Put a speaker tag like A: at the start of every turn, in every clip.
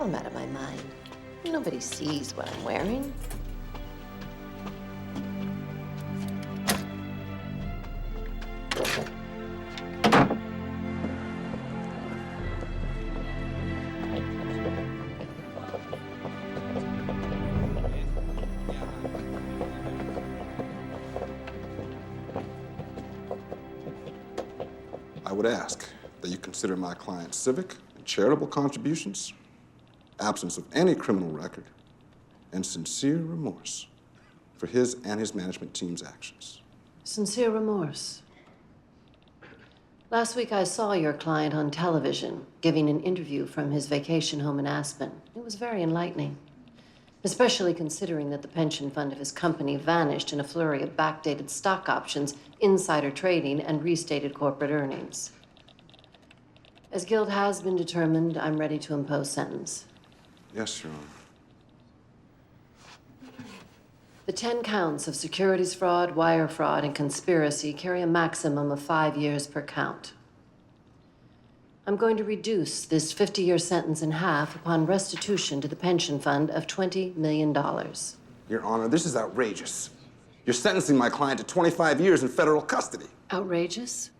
A: I'm out of my mind. Nobody sees what I'm wearing.
B: I would ask that you consider my client's civic and charitable contributions, absence of any criminal record, and sincere remorse for his and his management team's actions.
A: Sincere remorse. Last week I saw your client on television giving an interview from his vacation home in Aspen. It was very enlightening, especially considering that the pension fund of his company vanished in a flurry of backdated stock options, insider trading, and restated corporate earnings. As guilt has been determined, I'm ready to impose sentence.
B: Yes, Your Honor.
A: The 10 counts of securities fraud, wire fraud, and conspiracy carry a maximum of 5 years per count. I'm going to reduce this 50-year sentence in half upon restitution to the pension fund of $20 million.
B: Your Honor, this is outrageous. You're sentencing my client to 25 years in federal custody.
A: Outrageous?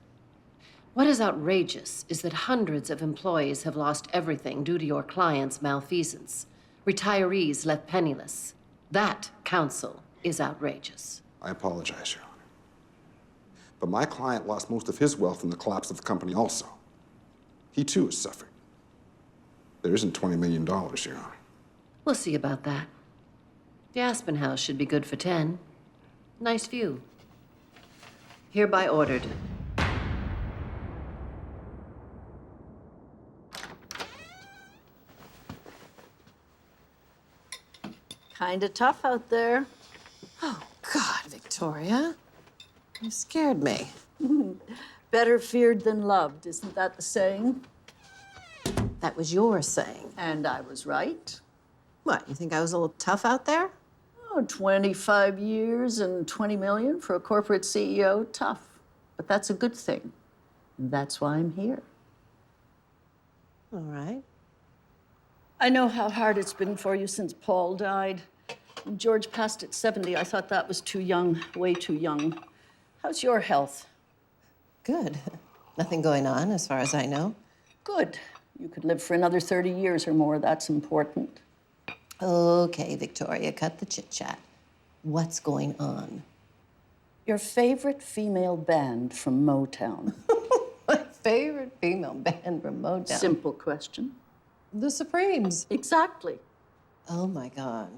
A: What is outrageous is that hundreds of employees have lost everything due to your client's malfeasance. Retirees left penniless. That, counsel, is outrageous.
B: I apologize, Your Honor. But my client lost most of his wealth in the collapse of the company also. He, too, is suffering. There isn't $20 million, Your Honor.
A: We'll see about that. The Aspen House should be good for 10. Nice view. Hereby ordered.
C: Kinda tough out there.
A: Oh, God, Victoria. You scared me.
C: Better feared than loved, isn't that the saying?
A: That was your saying.
C: And I was right.
A: What, you think I was a little tough out there?
C: Oh, 25 years and 20 million for a corporate CEO, tough. But that's a good thing. And that's why I'm here.
A: All right.
C: I know how hard it's been for you since Paul died. When George passed at 70, I thought that was too young, way too young. How's your health?
A: Good. Nothing going on, as far as I know.
C: Good. You could live for another 30 years or more. That's important.
A: Okay, Victoria, cut the chit-chat. What's going on?
C: Your favorite female band from Motown.
A: My favorite female band from Motown.
C: Simple question.
A: The Supremes.
C: Exactly.
A: Oh, my God.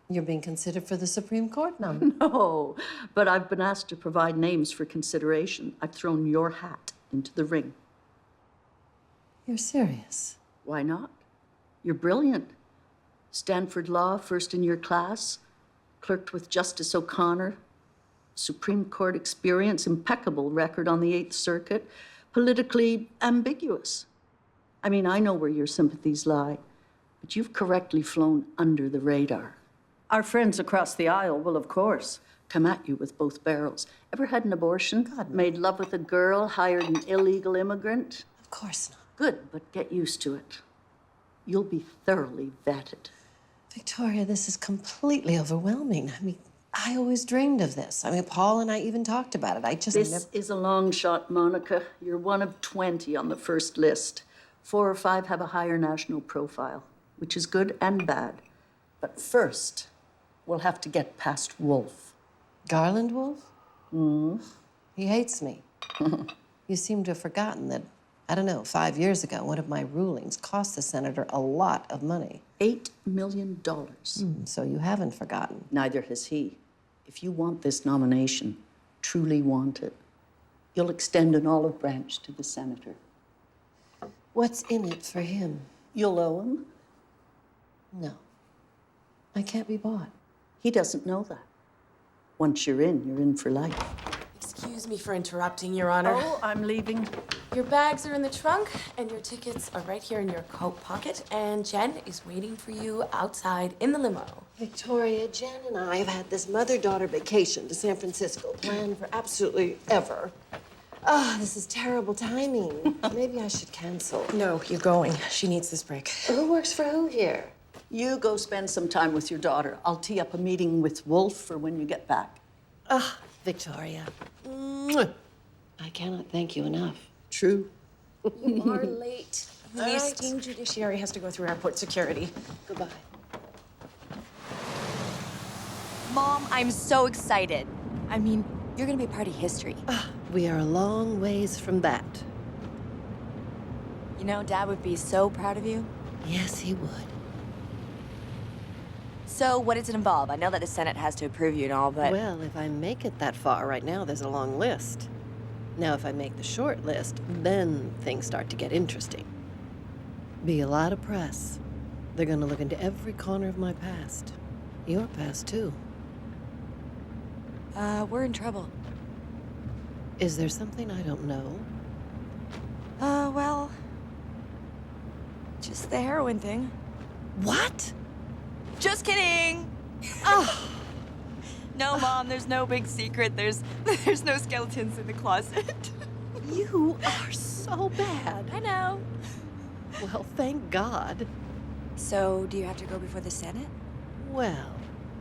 A: You're being considered for the Supreme Court now.
C: No, but I've been asked to provide names for consideration. I've thrown your hat into the ring.
A: You're serious?
C: Why not? You're brilliant. Stanford Law, first in your class, clerked with Justice O'Connor, Supreme Court experience, impeccable record on the Eighth Circuit, politically ambiguous. I mean, I know where your sympathies lie, but you've correctly flown under the radar. Our friends across the aisle will, of course, come at you with both barrels. Ever had an abortion?
A: God.
C: Made love with a girl? Hired an illegal immigrant?
A: Of course not.
C: Good, but get used to it. You'll be thoroughly vetted.
A: Victoria, this is completely overwhelming. I mean, I always dreamed of this. I mean, Paul and I even talked about it. I just
C: This is a long shot, Monica. You're one of 20 on the first list. 4 or 5 have a higher national profile, which is good and bad. But first, we'll have to get past Wolf.
A: Garland Wolf? He hates me. You seem to have forgotten that, I don't know, 5 years ago, one of my rulings cost the senator a lot of money.
C: $8 million.
A: So you haven't forgotten.
C: Neither has he. If you want this nomination, truly want it, you'll extend an olive branch to the senator.
A: What's in it for him?
C: You'll owe him.
A: No. I can't be bought.
C: He doesn't know that. Once you're in for life.
D: Excuse me for interrupting, Your Honor.
C: Oh, I'm leaving.
D: Your bags are in the trunk, and your tickets are right here in your coat pocket, and Jen is waiting for you outside in the limo.
A: Victoria, Jen, and I have had this mother-daughter vacation to San Francisco planned for absolutely ever. Oh, this is terrible timing. Maybe I should cancel.
D: No, you're going. She needs this break.
A: Who works for who here?
C: You go spend some time with your daughter. I'll tee up a meeting with Wolf for when you get back.
A: Ah, Victoria. Mwah. I cannot thank you enough.
C: True.
D: You are late. The
A: All right.
D: esteemed judiciary has to go through airport security.
A: Goodbye.
E: Mom, I'm so excited. I mean, you're gonna be part of history.
A: We are a long ways from that.
E: You know, Dad would be so proud of you.
A: Yes, he would.
E: So, what does it involve? I know that the Senate has to approve you and all, but...
A: Well, if I make it that far right now, there's a long list. Now, if I make the short list, then things start to get interesting. Be a lot of press. They're gonna look into every corner of my past. Your past, too.
E: we're in trouble.
A: Is there something I don't know?
E: Well... just the heroin thing.
A: What?
E: Just kidding!
A: Oh,
E: No, Mom, there's no big secret. There's no skeletons in the closet.
A: you are so bad.
E: I know.
A: Well, thank God.
E: So, do you have to go before the Senate?
A: Well,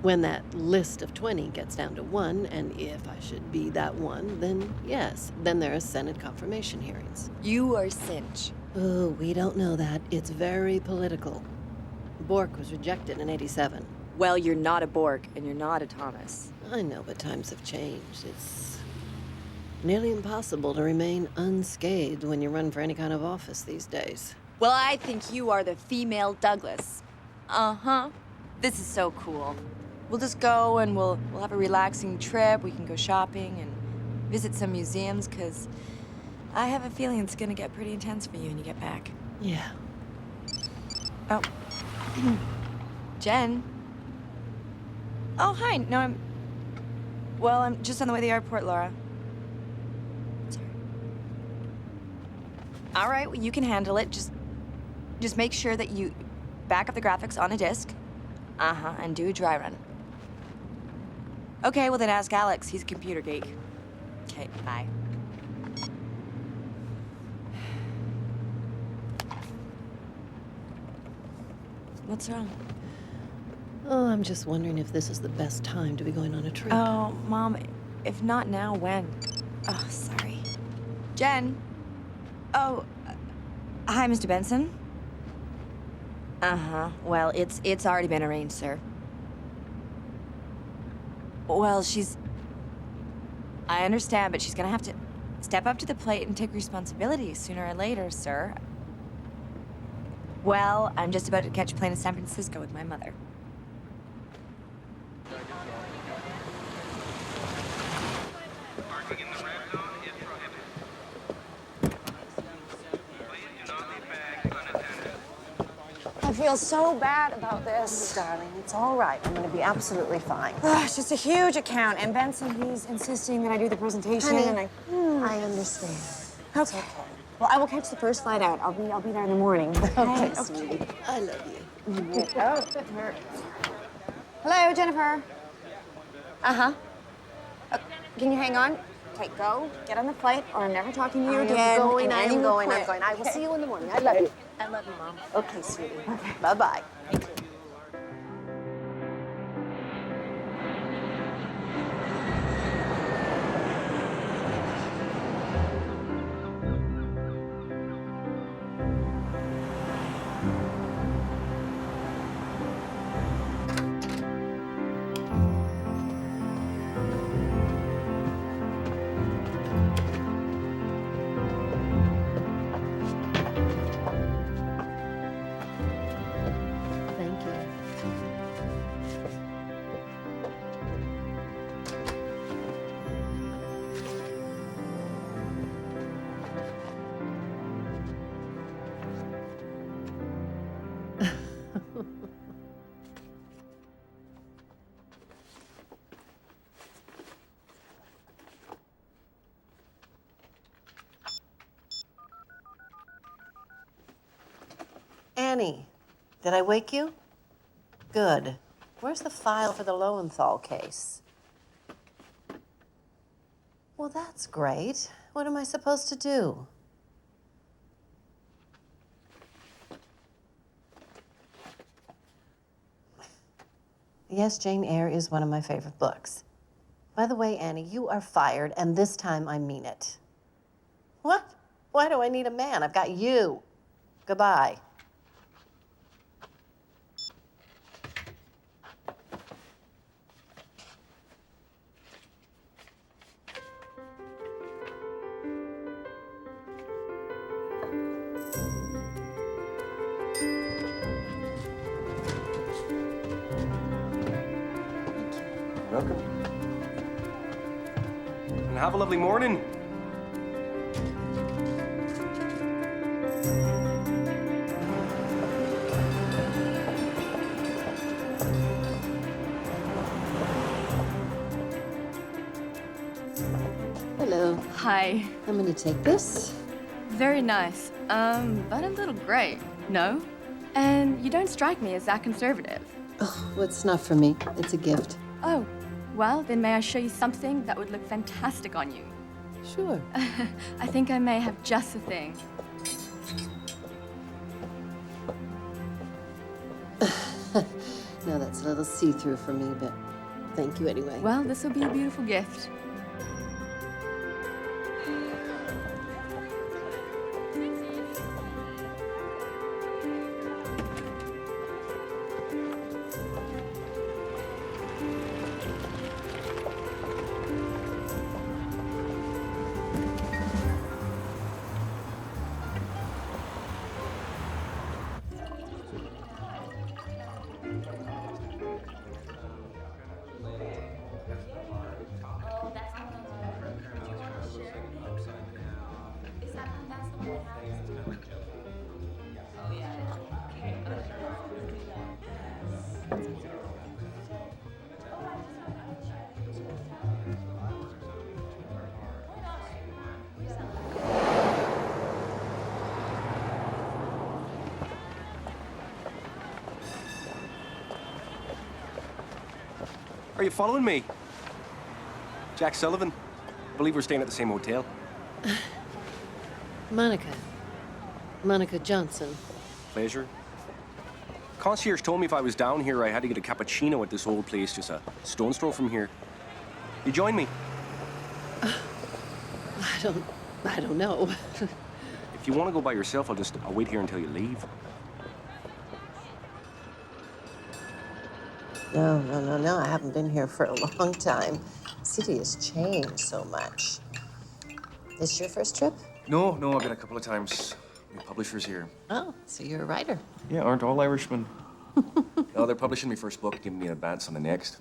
A: when that list of 20 gets down to 1, and if I should be that one, then yes, then there are Senate confirmation hearings.
E: You are cinch.
A: Oh, we don't know that. It's very political. Bork was rejected in '87.
E: Well, you're not a Bork, and you're not a Thomas.
A: I know, but times have changed. It's nearly impossible to remain unscathed when you run for any kind of office these days.
E: Well, I think you are the female Douglas. Uh-huh. This is so cool. We'll just go and we'll have a relaxing trip. We can go shopping and visit some museums, because I have a feeling it's gonna get pretty intense for you when you get back.
A: Yeah.
E: Oh. Jen? Oh, hi. No, I'm just on the way to the airport, Laura. Sorry. All right, well, you can handle it. Just make sure that you back up the graphics on a disk. Uh-huh, and do a dry run. Okay, well then ask Alex. He's a computer geek. Okay, bye. What's wrong?
A: Oh, I'm just wondering if this is the best time to be going on a trip.
E: Oh, Mom, if not now, when? Oh, sorry. Jen? Oh, hi, Mr. Benson? Uh-huh. Well, it's already been arranged, sir. Well, I understand, but she's gonna have to step up to the plate and take responsibility sooner or later, sir. Well, I'm just about to catch a plane to San Francisco with my mother.
F: Parking in the red zone is prohibited. Please do not leave bags unattended.
G: I feel so bad about this.
H: Darling, it's all right. I'm going to be absolutely fine.
G: It's just a huge account, and Benson, he's insisting that I do the presentation,
H: Honey,
G: and
H: I understand.
G: Okay. Well, I will catch the first flight out. I'll be there in the morning.
H: Okay, sweetie.
A: I love you.
G: Hello, Jennifer. Uh-huh. Can you hang on? Okay, go. Get on the flight, or I'm never talking to you again.
H: I am going.
G: and
H: I
G: you
H: am
G: will
H: going.
G: quit.
H: I'm going. I will see you in the morning. I love you.
E: I love you, Mom.
H: Okay, sweetie. Okay. Bye-bye.
A: Thank you. Annie, did I wake you? Good. Where's the file for the Lowenthal case? Well, that's great. What am I supposed to do? Yes, Jane Eyre is one of my favorite books. By the way, Annie, you are fired, and this time I mean it. What? Why do I need a man? I've got you. Goodbye.
I: Welcome. And have a lovely morning.
A: Hello.
E: Hi.
A: I'm gonna take this.
E: Very nice. But a little gray, no? And you don't strike me as that conservative.
A: Oh, what's not for me? It's a gift.
E: Oh, well, then may I show you something that would look fantastic on you?
A: Sure.
E: I think I may have just the thing.
A: No, that's a little see-through for me, but thank you anyway.
E: Well, this will be a beautiful gift.
I: Are you following me? Jack Sullivan. I believe we're staying at the same hotel.
A: Monica. Monica Johnson.
I: Pleasure. Concierge told me if I was down here, I had to get a cappuccino at this old place just a stone's throw from here. You join me?
A: I don't know.
I: If you want to go by yourself, I'll wait here until you leave.
A: No. I haven't been here for a long time. The city has changed so much. This your first trip?
I: No, I've been a couple of times. New publishers here.
A: Oh, so you're a writer.
I: Yeah, aren't all Irishmen? No, they're publishing my first book, giving me an advance on the next.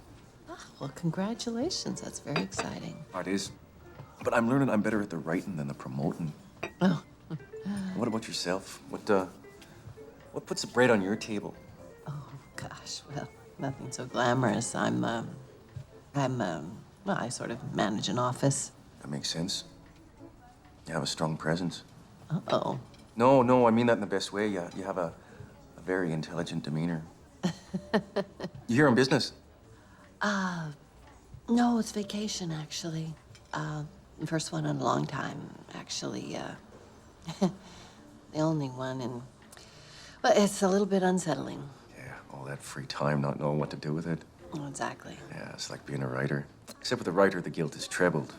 A: Oh, well, congratulations. That's very exciting.
I: Oh, it is. But I'm learning I'm better at the writing than the promoting.
A: Oh.
I: What about yourself? What puts the bread on your table?
A: Oh, gosh. Well, nothing so glamorous. Well, I sort of manage an office.
I: That makes sense. You have a strong presence.
A: Uh-oh.
I: No, I mean that in the best way. You have a very intelligent demeanor. You here on business?
A: No, it's vacation, actually. The first one in a long time, actually. The only one, and... Well, it's a little bit unsettling.
I: Yeah, all that free time, not knowing what to do with it.
A: Oh, exactly.
I: Yeah, it's like being a writer. Except with a writer, the guilt is trebled.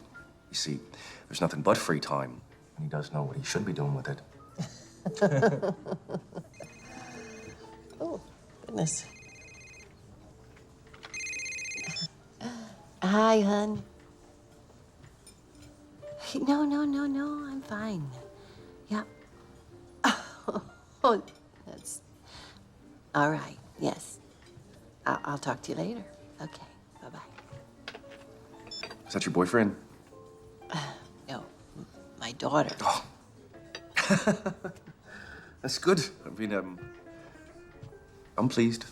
I: You see, there's nothing but free time, and he does know what he should be doing with it.
A: Oh, goodness. Hi, hun. No, I'm fine. Yeah. Oh, that's... All right, yes. I'll talk to you later. Okay, bye-bye.
I: Is that your boyfriend?
A: No, my daughter.
I: Oh. That's good. I mean, I'm pleased.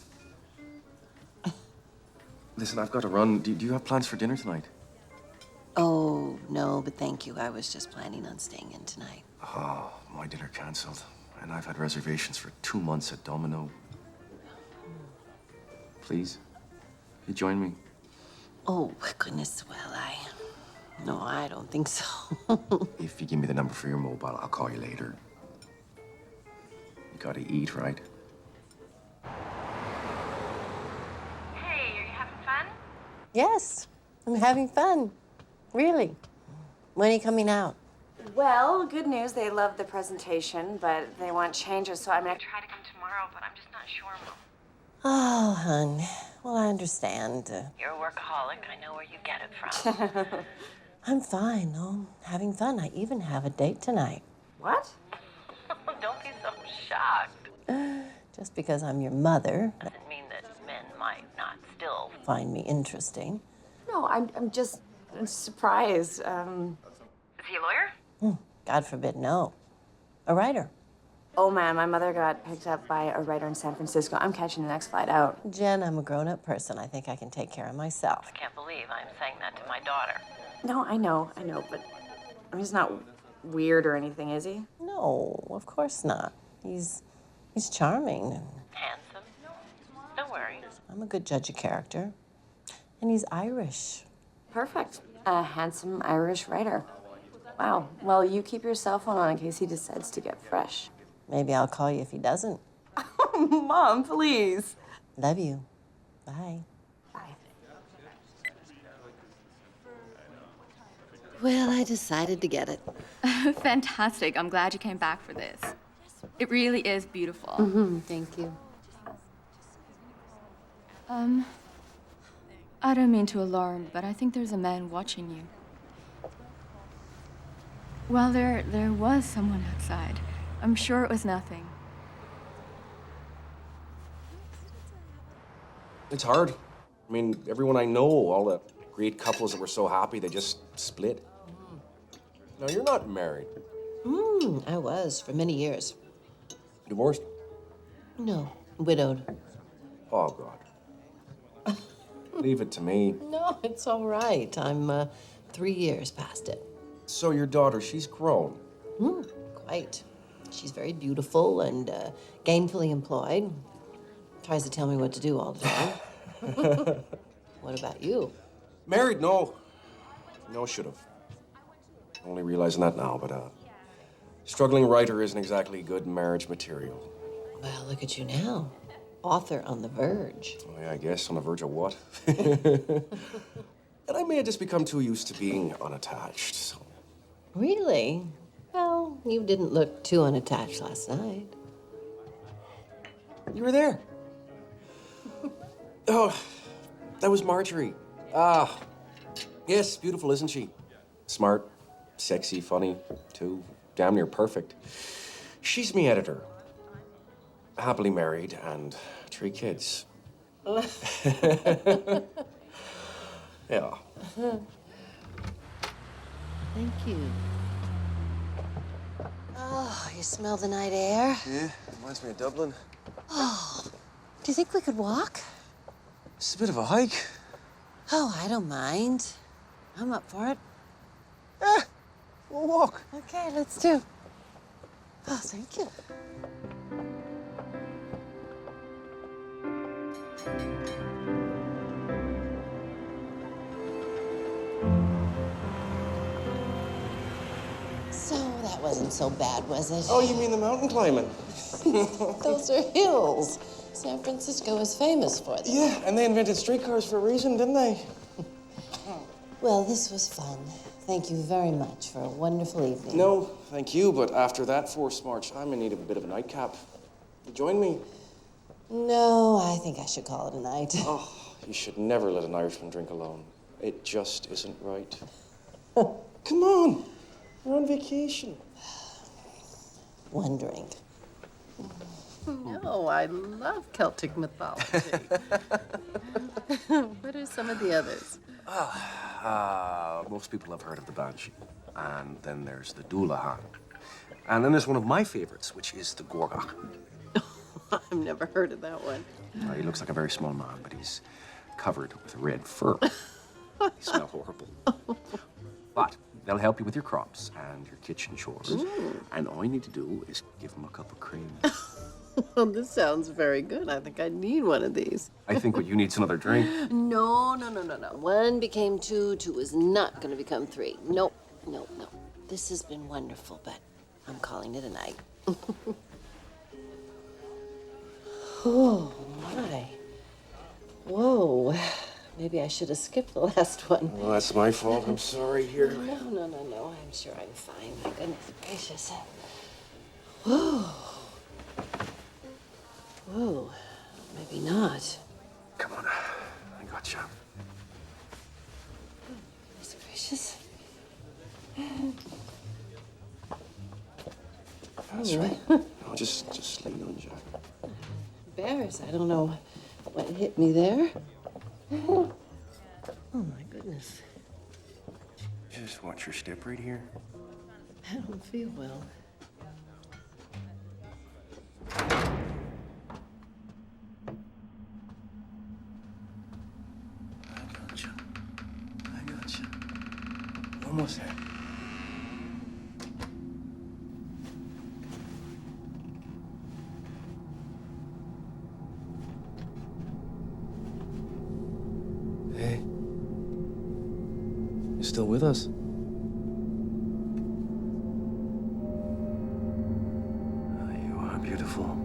I: Listen, I've got to run. Do you have plans for dinner tonight?
A: Oh, no, but thank you. I was just planning on staying in tonight.
I: Oh, my dinner canceled. And I've had reservations for 2 months at Domino. Please, you join me?
A: Oh, goodness, well, No, I don't think so.
I: If you give me the number for your mobile, I'll call you later. You gotta eat, right?
D: Hey, are you having fun?
H: Yes, I'm having fun. Really. When are you coming out?
E: Well, good news. They love the presentation, but they want changes, so I'm gonna
D: Try to come tomorrow, but I'm just not sure, Mom.
H: Oh, hon. Well, I understand.
A: You're a workaholic. I know where you get it from.
H: I'm fine, though. Having fun. I even have a date tonight.
E: What?
A: Don't be so shocked.
H: Just because I'm your mother
A: Doesn't mean that men might not still.
H: find me interesting.
E: No, I'm just surprised.
D: Is he a lawyer?
H: God forbid, no. A writer.
E: Oh man, my mother got picked up by a writer in San Francisco. I'm catching the next flight out.
H: Jen, I'm a grown-up person. I think I can take care of myself.
A: I can't believe I'm saying that to my daughter.
E: No, I know, but he's not weird or anything, is he?
H: No, of course not. He's charming.
A: Handsome? No worries.
H: I'm a good judge of character. And he's Irish.
E: Perfect. A handsome Irish writer. Wow. Well, you keep your cell phone on in case he decides to get fresh.
H: Maybe I'll call you if he doesn't.
E: Mom, please.
H: Love you. Bye.
E: Bye.
A: Well, I decided to get it.
J: Fantastic. I'm glad you came back for this. It really is beautiful.
A: Thank you.
J: I don't mean to alarm, but I think there's a man watching you. Well, there was someone outside. I'm sure it was nothing.
I: It's hard. I mean, everyone I know, all the great couples that were so happy, they just split. Now, you're not married.
H: I was for many years.
I: Divorced?
H: No, widowed.
I: Oh, God. Leave it to me.
H: No, it's all right. I'm 3 years past it.
I: So your daughter, she's grown.
H: Quite. She's very beautiful and gainfully employed. Tries to tell me what to do all the time. What about you?
I: Married? No. No, should have. Only realizing that now, but struggling writer isn't exactly good marriage material.
H: Well, look at you now. Author on the verge.
I: Oh, yeah, I guess. On the verge of what? And I may have just become too used to being unattached, so.
H: Really? Well, you didn't look too unattached last night.
I: You were there. Oh, that was Marjorie. Ah, yes, beautiful, isn't she? Smart, sexy, funny, too. Damn near perfect. She's me editor. Happily married and 3 kids. Yeah.
H: Thank you. Oh, you smell the night air?
I: Yeah, reminds me of Dublin.
H: Oh, do you think we could walk?
I: It's a bit of a hike.
H: Oh, I don't mind. I'm up for it.
I: Yeah, we'll walk.
H: Okay, let's do. Oh, thank you. So that wasn't so bad, was it?
I: Oh, you mean the mountain climbing?
H: Those are hills. San Francisco is famous for them.
I: Yeah, and they invented streetcars for a reason, didn't they?
H: Well, this was fun. Thank you very much for a wonderful evening.
I: No, thank you, but after that forced march, I'm in need of a bit of a nightcap. You join me?
H: No, I think I should call it a night.
I: Oh, you should never let an Irishman drink alone. It just isn't right. Come on, we're on vacation.
H: One drink.
A: No, I love Celtic mythology. What are some of the others?
I: Most people have heard of the Banshee. And then there's the Doulahan. And then there's one of my favorites, which is the Gorgach.
A: I've never heard of that one.
I: He looks like a very small man, but he's covered with red fur. He smells horrible. But they'll help you with your crops and your kitchen chores. And all you need to do is give them a cup of cream.
H: Oh, this sounds very good. I think I need one of these.
I: I think what you need is another drink.
H: No. One became two. Two is not going to become three. Nope. No. This has been wonderful, but I'm calling it a night. Oh, my. Whoa. Maybe I should have skipped the last one.
I: Well, that's my fault. I'm sorry. Here.
H: No. I'm sure I'm fine. My goodness gracious. Whoa. Maybe not.
I: Come on. I got you.
H: Goodness gracious.
I: That's right. No, just lay on, Jack.
H: Bears. I don't know what hit me there. Oh, my goodness.
I: Just watch your step right here.
H: I don't feel well.
I: I got you. Almost there. Hey. You still with us? You are beautiful.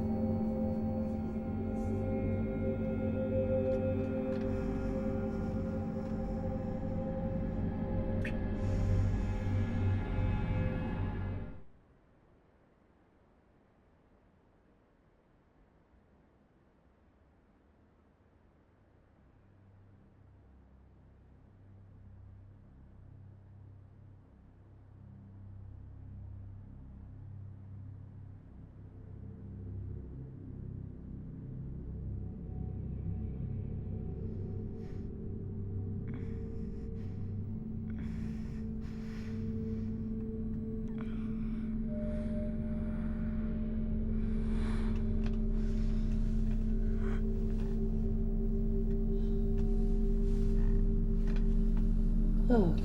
H: Oh, God.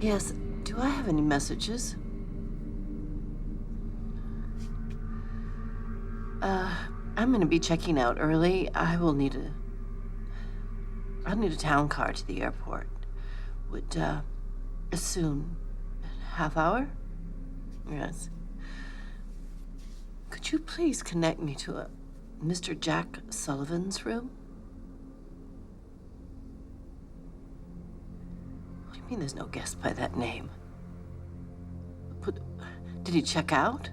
H: Yes, do I have any messages? I'm gonna be checking out early. I'll need a town car to the airport. Would, as soon, half hour? Yes. Could you please connect me to a Mr. Jack Sullivan's room? What do you mean there's no guest by that name? But, did he check out?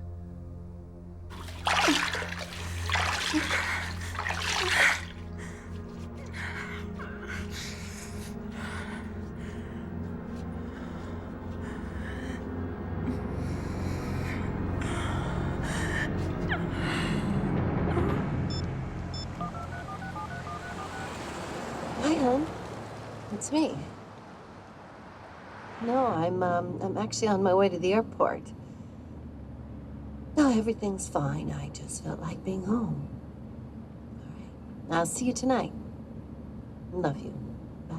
H: Hi, hon. It's me. No, I'm actually on my way to the airport. No, everything's fine. I just felt like being home. All right. I'll see you tonight. Love you. Bye.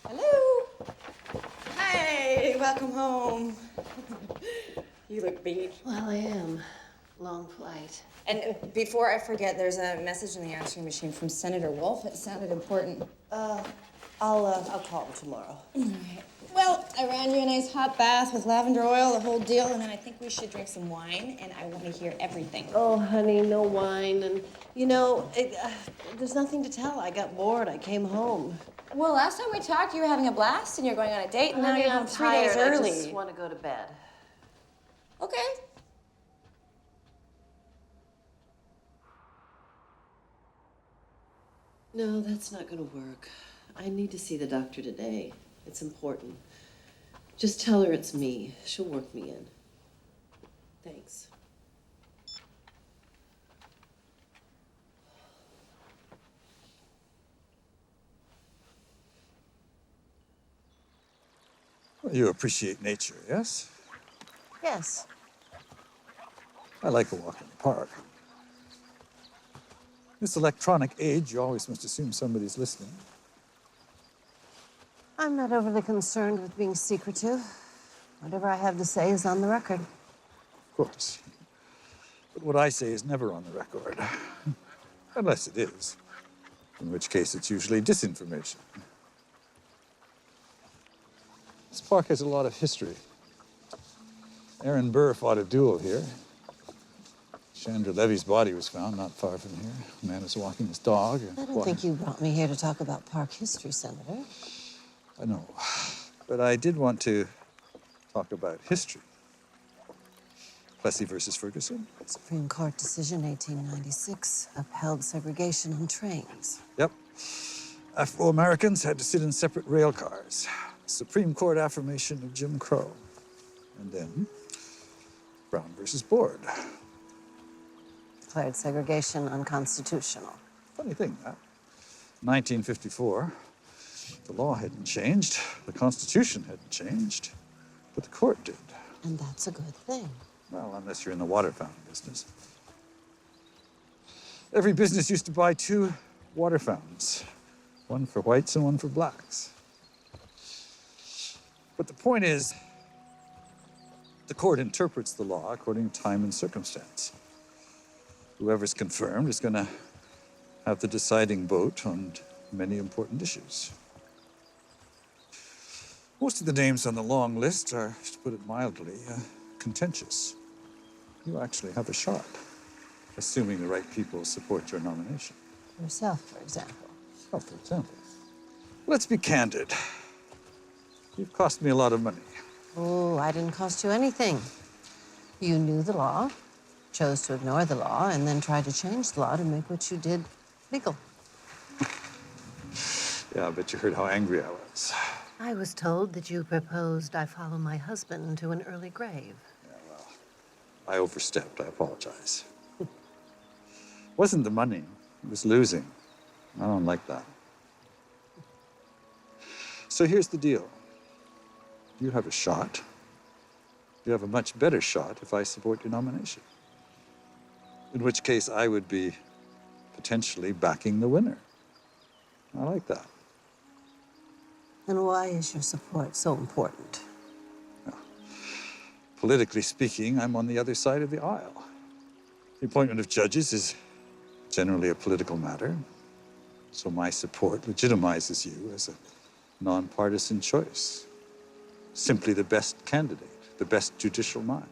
G: Hello. Hey, welcome home. You look beat.
H: Well, I am. Long flight.
G: And before I forget, there's a message in the answering machine from Senator Wolf. It sounded important.
H: I'll call him tomorrow.
G: All right. Well, I ran you a nice hot bath with lavender oil, the whole deal, and then I think we should drink some wine, and I want to hear everything.
H: Oh, honey, no wine. And, there's nothing to tell. I got bored. I came home.
G: Well, last time we talked, you were having a blast, and you're going on a date, and now
H: Honey,
G: you're
H: I'm
G: home 3 days
H: tired.
G: early.
H: I just want to go to bed.
G: Okay.
H: No, that's not going to work. I need to see the doctor today. It's important.
A: Just tell her it's me. She'll work me in. Thanks.
K: Well, you appreciate nature, yes?
H: Yes.
K: I like a walk in the park. This electronic age, you always must assume somebody's listening.
H: I'm not overly concerned with being secretive. Whatever I have to say is on the record.
K: Of course. But what I say is never on the record. Unless it is. In which case, it's usually disinformation. This park has a lot of history. Aaron Burr fought a duel here. Chandra Levy's body was found not far from here. A man was walking his dog.
H: I don't think you brought me here to talk about park history, Senator.
K: I know. But I did want to talk about history. Plessy versus Ferguson.
H: Supreme Court decision 1896 upheld segregation on trains.
K: Yep. Afro-Americans had to sit in separate rail cars. Supreme Court affirmation of Jim Crow. And then Brown versus Board.
H: Declared segregation unconstitutional.
K: Funny thing, that. 1954, the law hadn't changed, the Constitution hadn't changed, but the court did.
H: And that's a good thing.
K: Well, unless you're in the water fountain business. Every business used to buy 2 water fountains, one for whites and one for blacks. But the point is, the court interprets the law according to time and circumstance. Whoever's confirmed is going to have the deciding vote on many important issues. Most of the names on the long list are, to put it mildly, contentious. You actually have a shot, assuming the right people support your nomination.
H: Yourself, for example.
K: Oh, for example. Let's be candid. You've cost me a lot of money.
H: Oh, I didn't cost you anything. You knew the law, chose to ignore the law, and then tried to change the law to make what you did legal.
K: Yeah, but you heard how angry I was.
H: I was told that you proposed I follow my husband to an early grave.
K: I overstepped. I apologize. It wasn't the money. It was losing. I don't like that. So here's the deal. You have a shot. You have a much better shot if I support your nomination. In which case, I would be potentially backing the winner. I like that.
H: And why is your support so important?
K: Politically speaking, I'm on the other side of the aisle. The appointment of judges is generally a political matter, so my support legitimizes you as a nonpartisan choice. Simply the best candidate, the best judicial mind.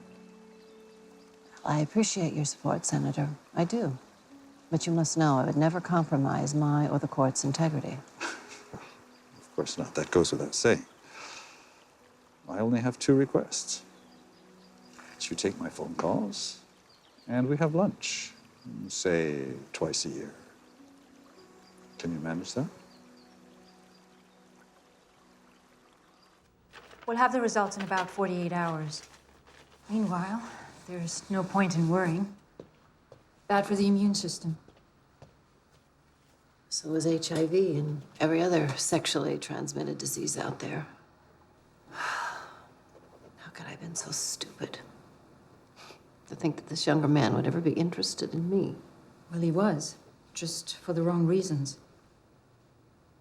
H: I appreciate your support, Senator. I do. But you must know I would never compromise my or the court's integrity.
K: Of course not. That goes without saying. I only have 2 requests. That you take my phone calls, and we have lunch, say, twice a year. Can you manage that?
L: We'll have the results in about 48 hours. Meanwhile, there's no point in worrying. Bad for the immune system.
A: So is HIV and every other sexually transmitted disease out there. How could I have been so stupid? To think that this younger man would ever be interested in me.
L: Well, he was, just for the wrong reasons.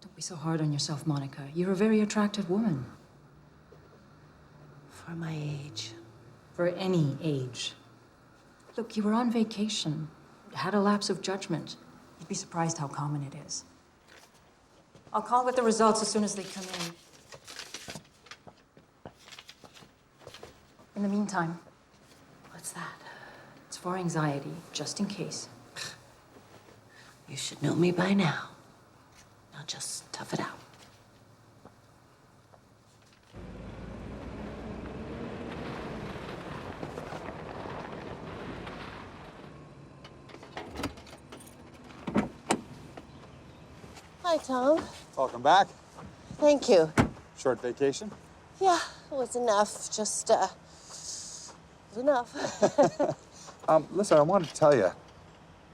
L: Don't be so hard on yourself, Monica. You're a very attractive woman.
A: For my age.
L: For any age. Look, you were on vacation. You had a lapse of judgment. You'd be surprised how common it is. I'll call with the results as soon as they come in. In the meantime,
A: What's that?
L: it's for anxiety, just in case.
A: You should know me by now. Now just tough it out.
H: Hi, Tom.
M: Welcome back.
H: Thank you.
M: Short vacation?
H: Yeah, it was enough. Just, it was enough.
K: Listen, I wanted to tell you,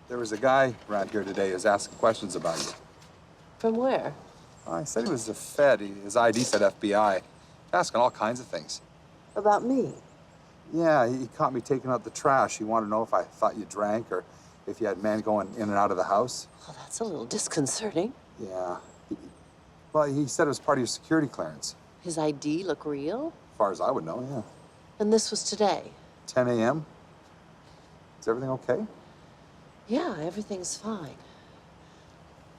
K: there was a guy around here today who's asking questions about you.
H: From where?
K: I said he was a Fed. His ID said FBI. Asking all kinds of things.
H: About me?
K: Yeah, he caught me taking out the trash. He wanted to know if I thought you drank or if you had men going in and out of the house.
H: Well, that's a little disconcerting.
K: Yeah. Well, he said it was part of your security clearance.
H: His ID look real?
K: As far as I would know, yeah.
H: And this was today?
K: 10 a.m. Is everything okay?
H: Yeah, everything's fine.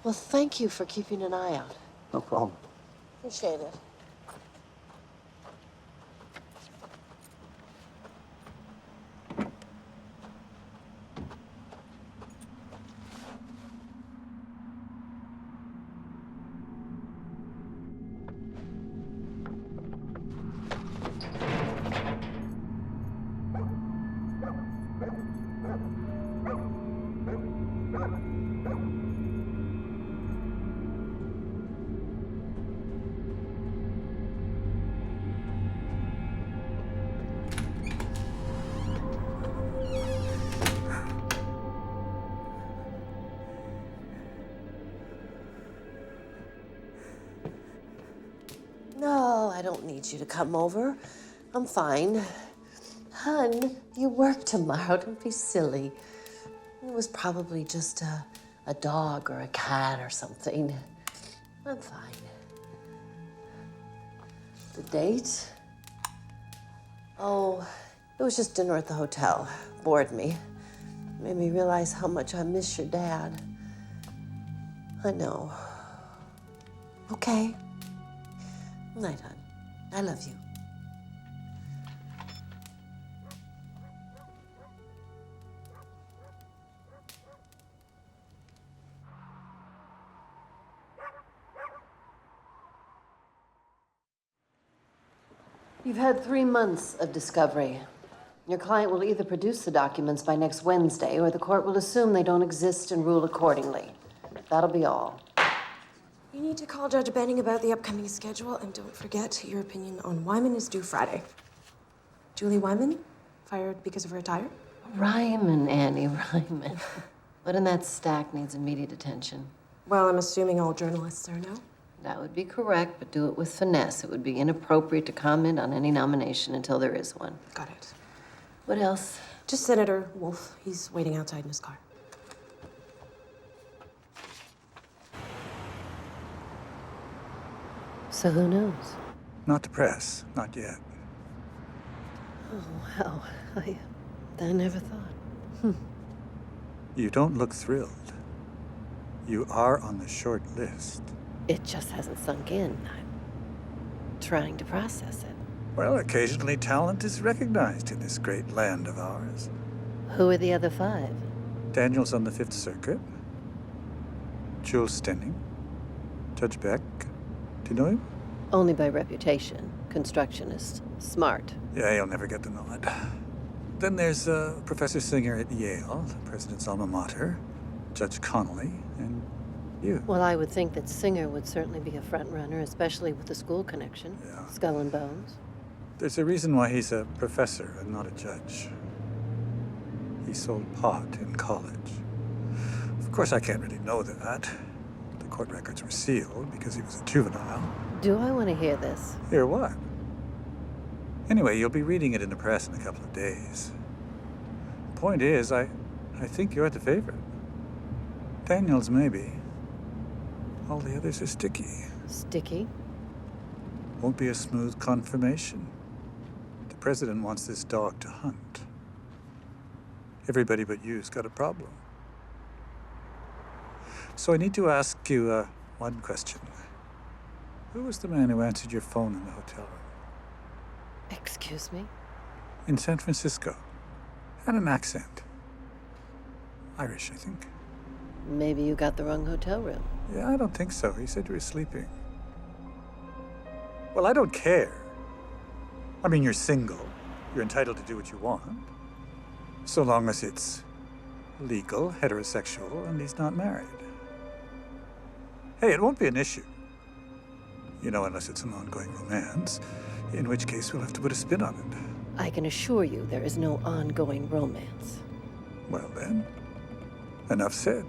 H: Well, thank you for keeping an eye out.
K: No problem.
H: Appreciate it. No, I don't need you to come over. I'm fine. Hun, you work tomorrow. Don't be silly. It was probably just a dog or a cat or something. I'm fine. The date? Oh, it was just dinner at the hotel. Bored me. Made me realize how much I miss your dad. I know. Okay. Night, hon. I love you. You've had 3 months of discovery. Your client will either produce the documents by next Wednesday, or the court will assume they don't exist and rule accordingly. That'll be all.
D: You need to call Judge Benning about the upcoming schedule, and don't forget your opinion on Wyman is due Friday. Julie Wyman, fired because of her attire?
A: Ryman, Annie, Ryman. What in that stack needs immediate attention?
D: Well, I'm assuming all journalists are no.
A: That would be correct, but do it with finesse. It would be inappropriate to comment on any nomination until there is one.
D: Got it.
A: What else?
D: Just Senator Wolf. He's waiting outside in his car.
A: So who knows?
K: Not the press, not yet.
A: Oh, wow. I never thought.
K: You don't look thrilled. You are on the short list.
A: It just hasn't sunk in. I'm trying to process it.
K: Well, occasionally talent is recognized in this great land of ours.
A: Who are the other 5?
K: Daniel's on the Fifth Circuit. Jules Stenning. Judge Beck. Do you know him?
A: Only by reputation. Constructionist. Smart.
K: Yeah, he'll never get the nod. Then there's Professor Singer at Yale, the president's alma mater, Judge Connolly, and you.
A: Well, I would think that Singer would certainly be a front runner, especially with the school connection.
K: Yeah.
A: Skull and Bones.
K: There's a reason why he's a professor and not a judge. He sold pot in college. Of course, I can't really know that. The court records were sealed because he was a juvenile.
A: Do I want to hear this?
K: Hear what? Anyway, you'll be reading it in the press in a couple of days. Point is, I think you're the favorite. Daniels, maybe. All the others are sticky.
A: Sticky?
K: Won't be a smooth confirmation. The president wants this dog to hunt. Everybody but you's got a problem. So I need to ask you one question. Who was the man who answered your phone in the hotel room?
A: Excuse me?
K: In San Francisco. Had an accent. Irish, I think.
A: Maybe you got the wrong hotel room.
K: Yeah, I don't think so. He said you were sleeping. Well, I don't care. I mean, you're single. You're entitled to do what you want. So long as it's legal, heterosexual, and he's not married. Hey, it won't be an issue. You know, unless it's an ongoing romance. In which case, we'll have to put a spin on it.
A: I can assure you there is no ongoing romance.
K: Well then, enough said.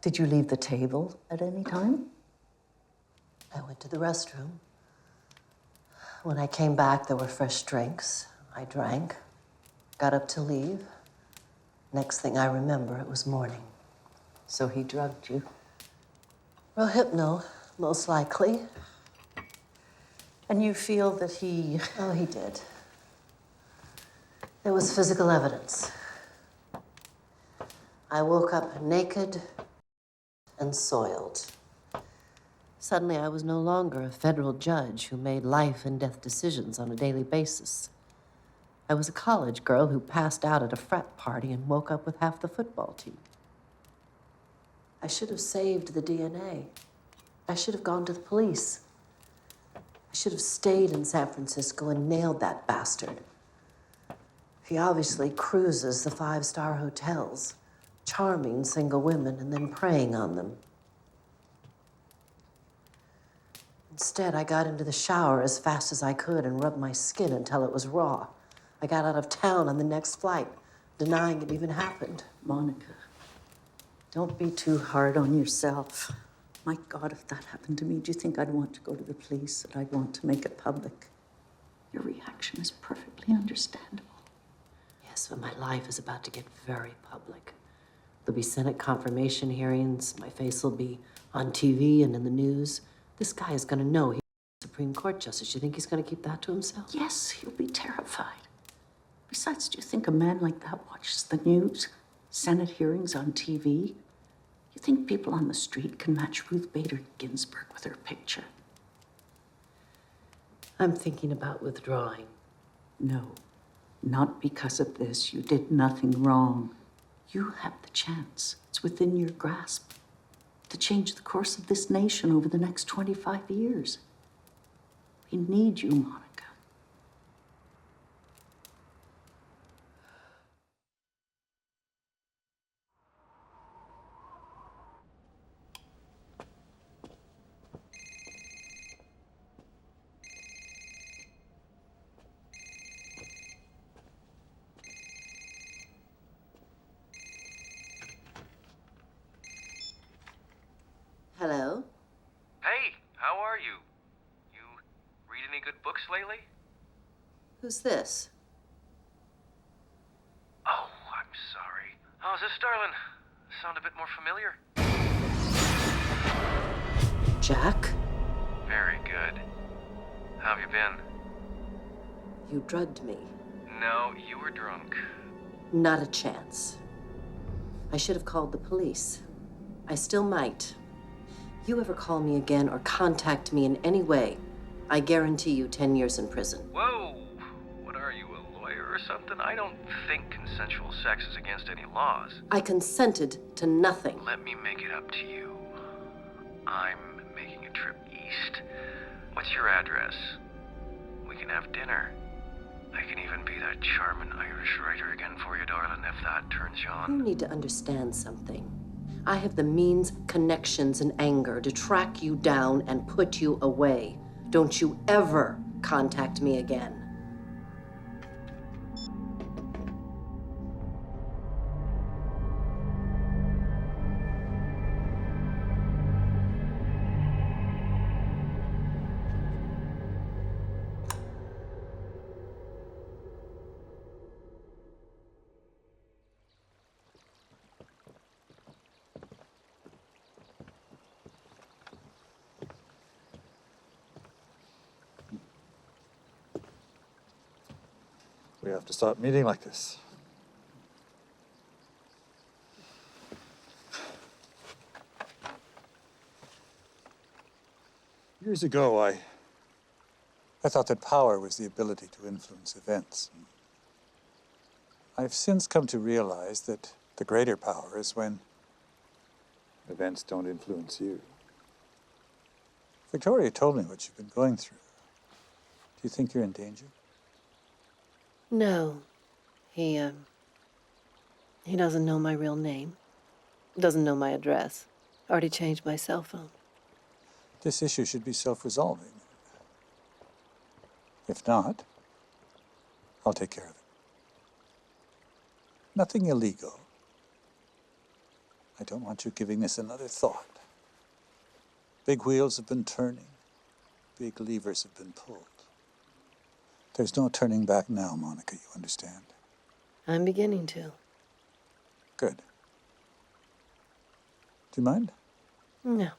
C: Did you leave the table at any time?
H: I went to the restroom. When I came back, there were fresh drinks. I drank, got up to leave. Next thing I remember, it was morning.
C: So he drugged you.
H: Rohypnol, most likely.
C: And you feel that he...
H: Oh, he did. There was physical evidence. I woke up naked and soiled. Suddenly, I was no longer a federal judge who made life and death decisions on a daily basis. I was a college girl who passed out at a frat party and woke up with half the football team. I should have saved the DNA. I should have gone to the police. I should have stayed in San Francisco and nailed that bastard. He obviously cruises the five-star hotels, charming single women and then preying on them. Instead, I got into the shower as fast as I could and rubbed my skin until it was raw. I got out of town on the next flight, denying it even happened.
C: Monica, don't be too hard on yourself. My God, if that happened to me, do you think I'd want to go to the police, that I'd want to make it public? Your reaction is perfectly understandable.
H: Yes, but my life is about to get very public. There'll be Senate confirmation hearings. My face will be on TV and in the news. This guy is going to know he's a Supreme Court justice. You think he's going to keep that to himself?
C: Yes, he'll be terrified. Besides, do you think a man like that watches the news, Senate hearings on TV? You think people on the street can match Ruth Bader Ginsburg with her picture?
H: I'm thinking about withdrawing.
C: No, not because of this. You did nothing wrong. You have the chance. It's within your grasp to change the course of this nation over the next 25 years. We need you, Monica.
H: Hello?
F: Hey, how are you? You read any good books lately?
H: Who's this?
F: Oh, I'm sorry. How's this, darling? Sound a bit more familiar?
H: Jack?
F: Very good. How have you been?
H: You drugged me.
F: No, you were drunk.
H: Not a chance. I should have called the police. I still might. You ever call me again or contact me in any way, I guarantee you 10 years in prison.
F: Whoa! What are you, a lawyer or something? I don't think consensual sex is against any laws.
H: I consented to nothing.
F: Let me make it up to you. I'm making a trip east. What's your address? We can have dinner. I can even be that charming Irish writer again for you, darling, if that turns you on.
H: You need to understand something. I have the means, connections, and anger to track you down and put you away. Don't you ever contact me again.
K: We have to stop meeting like this. Years ago, I thought that power was the ability to influence events. I've since come to realize that the greater power is when events don't influence you. Victoria told me what you've been going through. Do you think you're in danger?
A: No. He doesn't know my real name. Doesn't know my address.
H: Already changed my cell phone.
K: This issue should be self-resolving. If not, I'll take care of it. Nothing illegal. I don't want you giving this another thought. Big wheels have been turning. Big levers have been pulled. There's no turning back now, Monica, you understand?
H: I'm beginning to.
K: Good. Do you mind?
H: No.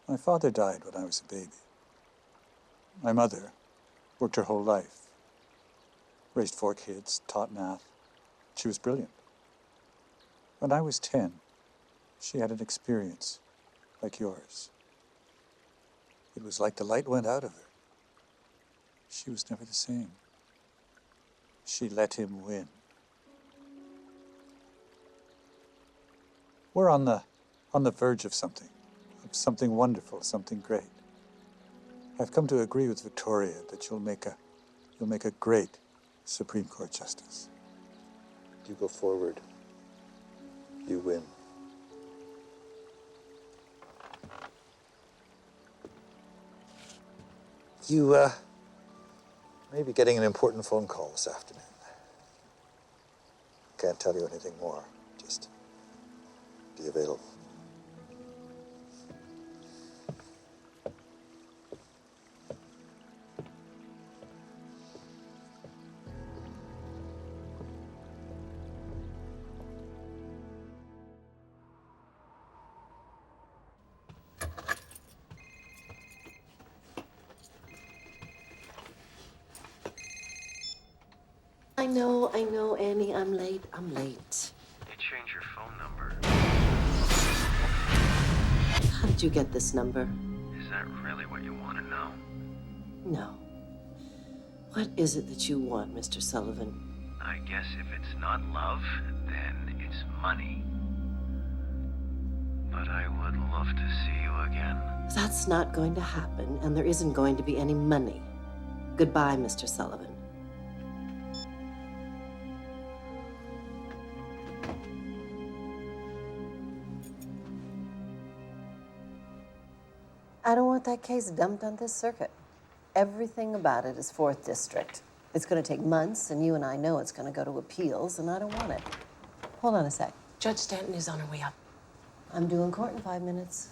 K: My father died when I was a baby. My mother worked her whole life. Raised 4 kids, taught math. She was brilliant. When I was 10, she had an experience like yours. It was like the light went out of her. She was never the same. She let him win. We're on the verge of something wonderful, something great. I've come to agree with Victoria that you'll make a great Supreme Court justice. You go forward. You win. You may be getting an important phone call this afternoon. Can't tell you anything more. Just be available.
H: I know, Annie, I'm late.
F: You changed your phone number.
H: How did you get this number?
F: Is that really what you want to know?
H: No. What is it that you want, Mr. Sullivan?
F: I guess if it's not love, then it's money. But I would love to see you again.
H: That's not going to happen, and there isn't going to be any money. Goodbye, Mr. Sullivan. I don't want that case dumped on this circuit. Everything about it is 4th District. It's going to take months, and you and I know it's going to go to appeals, and I don't want it. Hold on a sec.
D: Judge Stanton is on her way up.
H: I'm due in court in 5 minutes.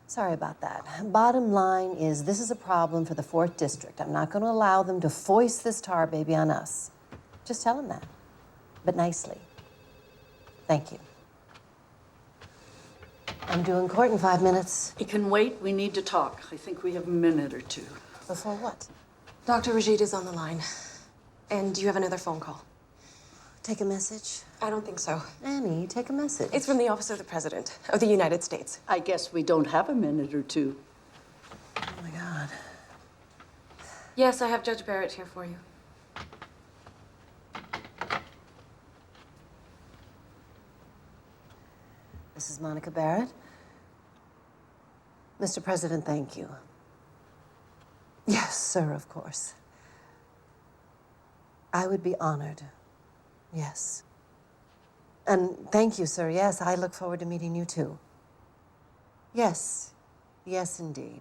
H: Sorry about that. Bottom line is, this is a problem for the 4th District. I'm not going to allow them to foist this tar baby on us. Just tell them that, but nicely. Thank you. I'm due in court in 5 minutes.
C: It can wait. We need to talk. I think we have a minute or two.
H: Before what?
D: Dr. Rajid is on the line. And you have another phone call.
H: Take a message?
D: I don't think so.
H: Annie, take a message.
D: It's from the Office of the President of the United States.
C: I guess we don't have a minute or two.
H: Oh, my God.
D: Yes, I have Judge Barrett here for you.
H: This is Monica Barrett. Mr. President, thank you. Yes, sir, of course. I would be honored. Yes. And thank you, sir. Yes, I look forward to meeting you too. Yes. Yes, indeed.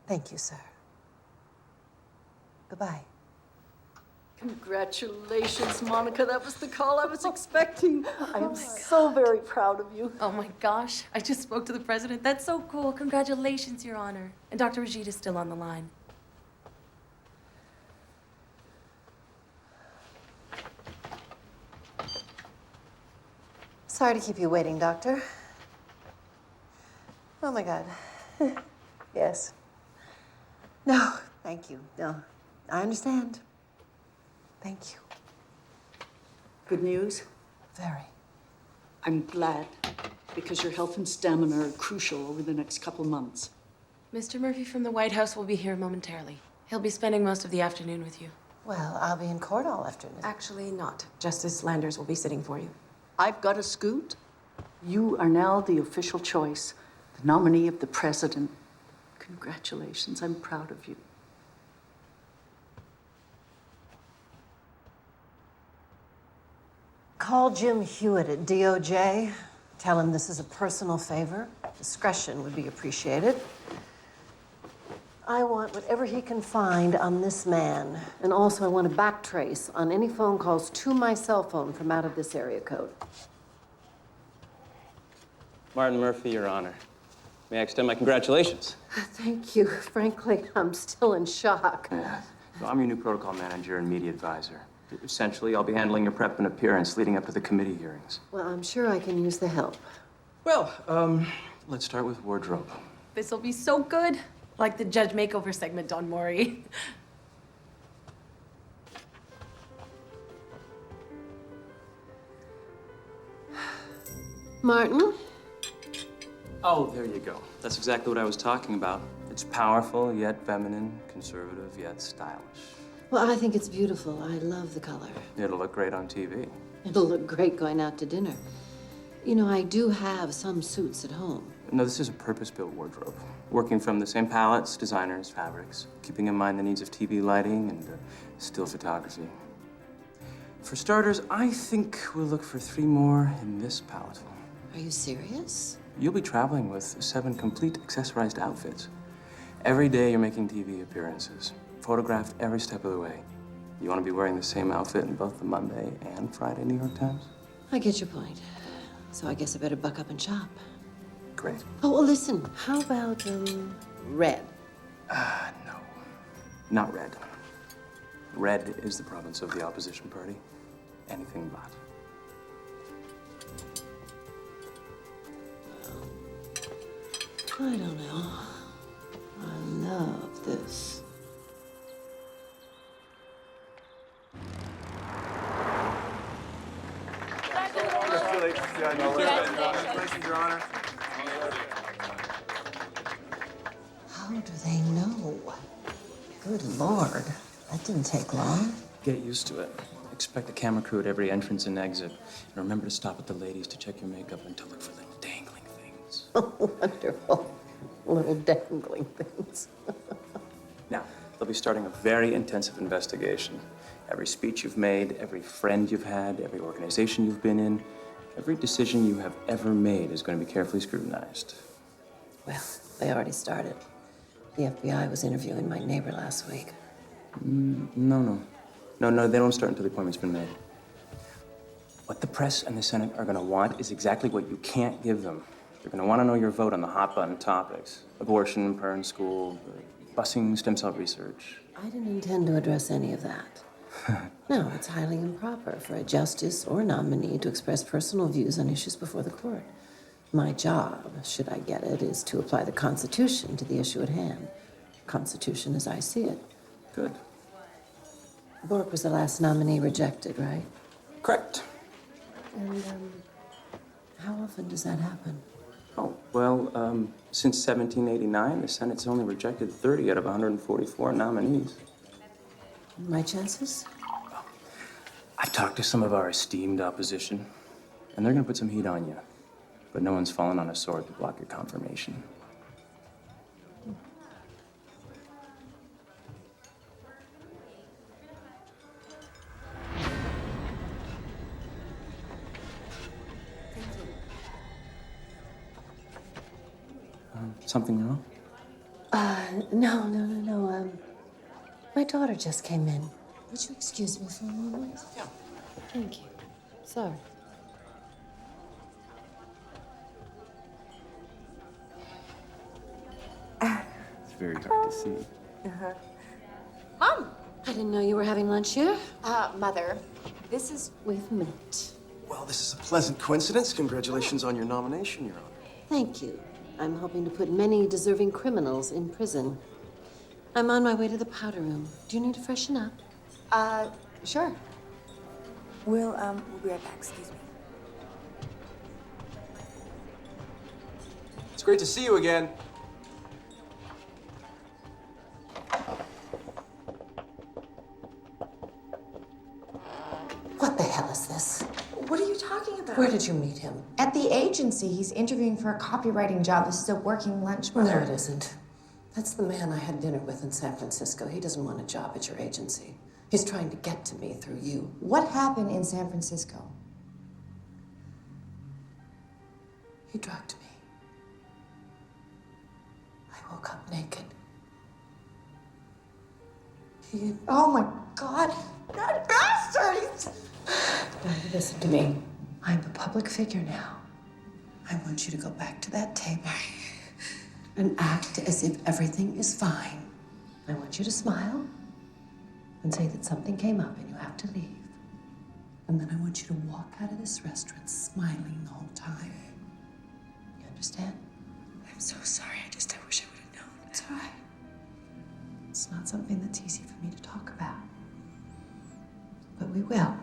H: Thank you, sir. Goodbye.
C: Congratulations, Monica. That was the call I was expecting. I'm so very proud of you.
D: Oh my gosh, I just spoke to the president. That's so cool. Congratulations, Your Honor. And Dr. Rajid is still on the line.
H: Sorry to keep you waiting, Doctor. Oh my God. Yes. No, thank you. No, I understand. Thank you.
C: Good news?
H: Very.
C: I'm glad, because your health and stamina are crucial over the next couple months.
D: Mr. Murphy from the White House will be here momentarily. He'll be spending most of the afternoon with you.
H: Well, I'll be in court all afternoon.
D: Actually, not. Justice Landers will be sitting for you.
C: I've got a scoot. You are now the official choice, the nominee of the president. Congratulations. I'm proud of you.
A: Call Jim Hewitt at DOJ. Tell him this is a personal favor. Discretion would be appreciated. I want whatever he can find on this man. And also, I want a backtrace on any phone calls to my cell phone from out of this area code.
M: Martin Murphy, Your Honor. May I extend my congratulations?
A: Thank you. Frankly, I'm still in shock.
M: So I'm your new protocol manager and media advisor. Essentially, I'll be handling your prep and appearance leading up to the committee hearings.
A: Well, I'm sure I can use the help.
M: Well, let's start with wardrobe.
N: This'll be so good. Like the judge makeover segment on Maury.
A: Martin?
M: Oh, there you go. That's exactly what I was talking about. It's powerful, yet feminine, conservative, yet stylish.
A: Well, I think it's beautiful. I love the color.
M: It'll look great on TV.
A: It'll look great going out to dinner. You know, I do have some suits at home.
M: No, this is a purpose-built wardrobe. Working from the same palettes, designers, fabrics, keeping in mind the needs of TV lighting and still photography. For starters, I think we'll look for 3 more in this palette.
A: Are you serious?
M: You'll be traveling with 7 complete accessorized outfits. Every day you're making TV appearances, photographed every step of the way. You want to be wearing the same outfit in both the Monday and Friday New York Times?
A: I get your point. So I guess I better buck up and shop.
M: Great.
A: Oh, well, listen, how about, red?
M: No. Not red. Red is the province of the opposition party. Anything but.
A: I don't know. I love this.
O: Congratulations, Your Honor.
H: How do they know? Good Lord, that didn't take long.
M: Get used to it. Expect a camera crew at every entrance and exit. And remember to stop at the ladies to check your makeup and to look for little dangling things.
A: Oh, wonderful. Little dangling things.
M: Now, they'll be starting a very intensive investigation. Every speech you've made, every friend you've had, every organization you've been in, every decision you have ever made is going to be carefully scrutinized.
A: Well, they already started. The FBI was interviewing my neighbor last week.
M: No, they don't start until the appointment's been made. What the press and the Senate are going to want is exactly what you can't give them. They're going to want to know your vote on the hot-button topics. Abortion, parent school, busing stem cell research.
A: I didn't intend to address any of that. No, it's highly improper for a justice or nominee to express personal views on issues before the court. My job, should I get it, is to apply the Constitution to the issue at hand. Constitution as I see it.
M: Good.
A: Bork was the last nominee rejected, right?
M: Correct.
A: And, how often does that happen?
M: Oh, well, since 1789, the Senate's only rejected 30 out of 144 nominees.
A: My chances?
M: I've talked to some of our esteemed opposition, and they're going to put some heat on you. But no one's fallen on a sword to block your confirmation. Something wrong?
A: No. My daughter just came in. Would you excuse me for a moment?
M: Yeah.
A: Thank you. Sorry.
M: It's very hard to see.
D: Uh-huh. Mom!
A: I didn't know you were having lunch here.
D: Mother, this is
A: With mint.
I: Well, this is a pleasant coincidence. Congratulations on your nomination, Your Honor.
A: Thank you. I'm hoping to put many deserving criminals in prison. I'm on my way to the powder room. Do you need to freshen up?
D: Sure. We'll be right back, excuse me.
I: It's great to see you again.
H: What the hell is this?
D: What are you talking about?
H: Where did you meet him?
P: At the agency, he's interviewing for a copywriting job. This is a working lunch,
H: No,
P: Mother.
H: it isn't. That's the man I had dinner with in San Francisco. He doesn't want a job at your agency. He's trying to get to me through you.
P: What happened in San Francisco?
H: He drugged me. I woke up naked. Oh my God, that bastard! Now, listen to me. I'm a public figure now. I want you to go back to that table and act as if everything is fine. I want you to smile and say that something came up and you have to leave. And then I want you to walk out of this restaurant smiling the whole time. You understand?
D: I'm so sorry. I wish I would have known.
H: It's all right. It's not something that's easy for me to talk about. But we will.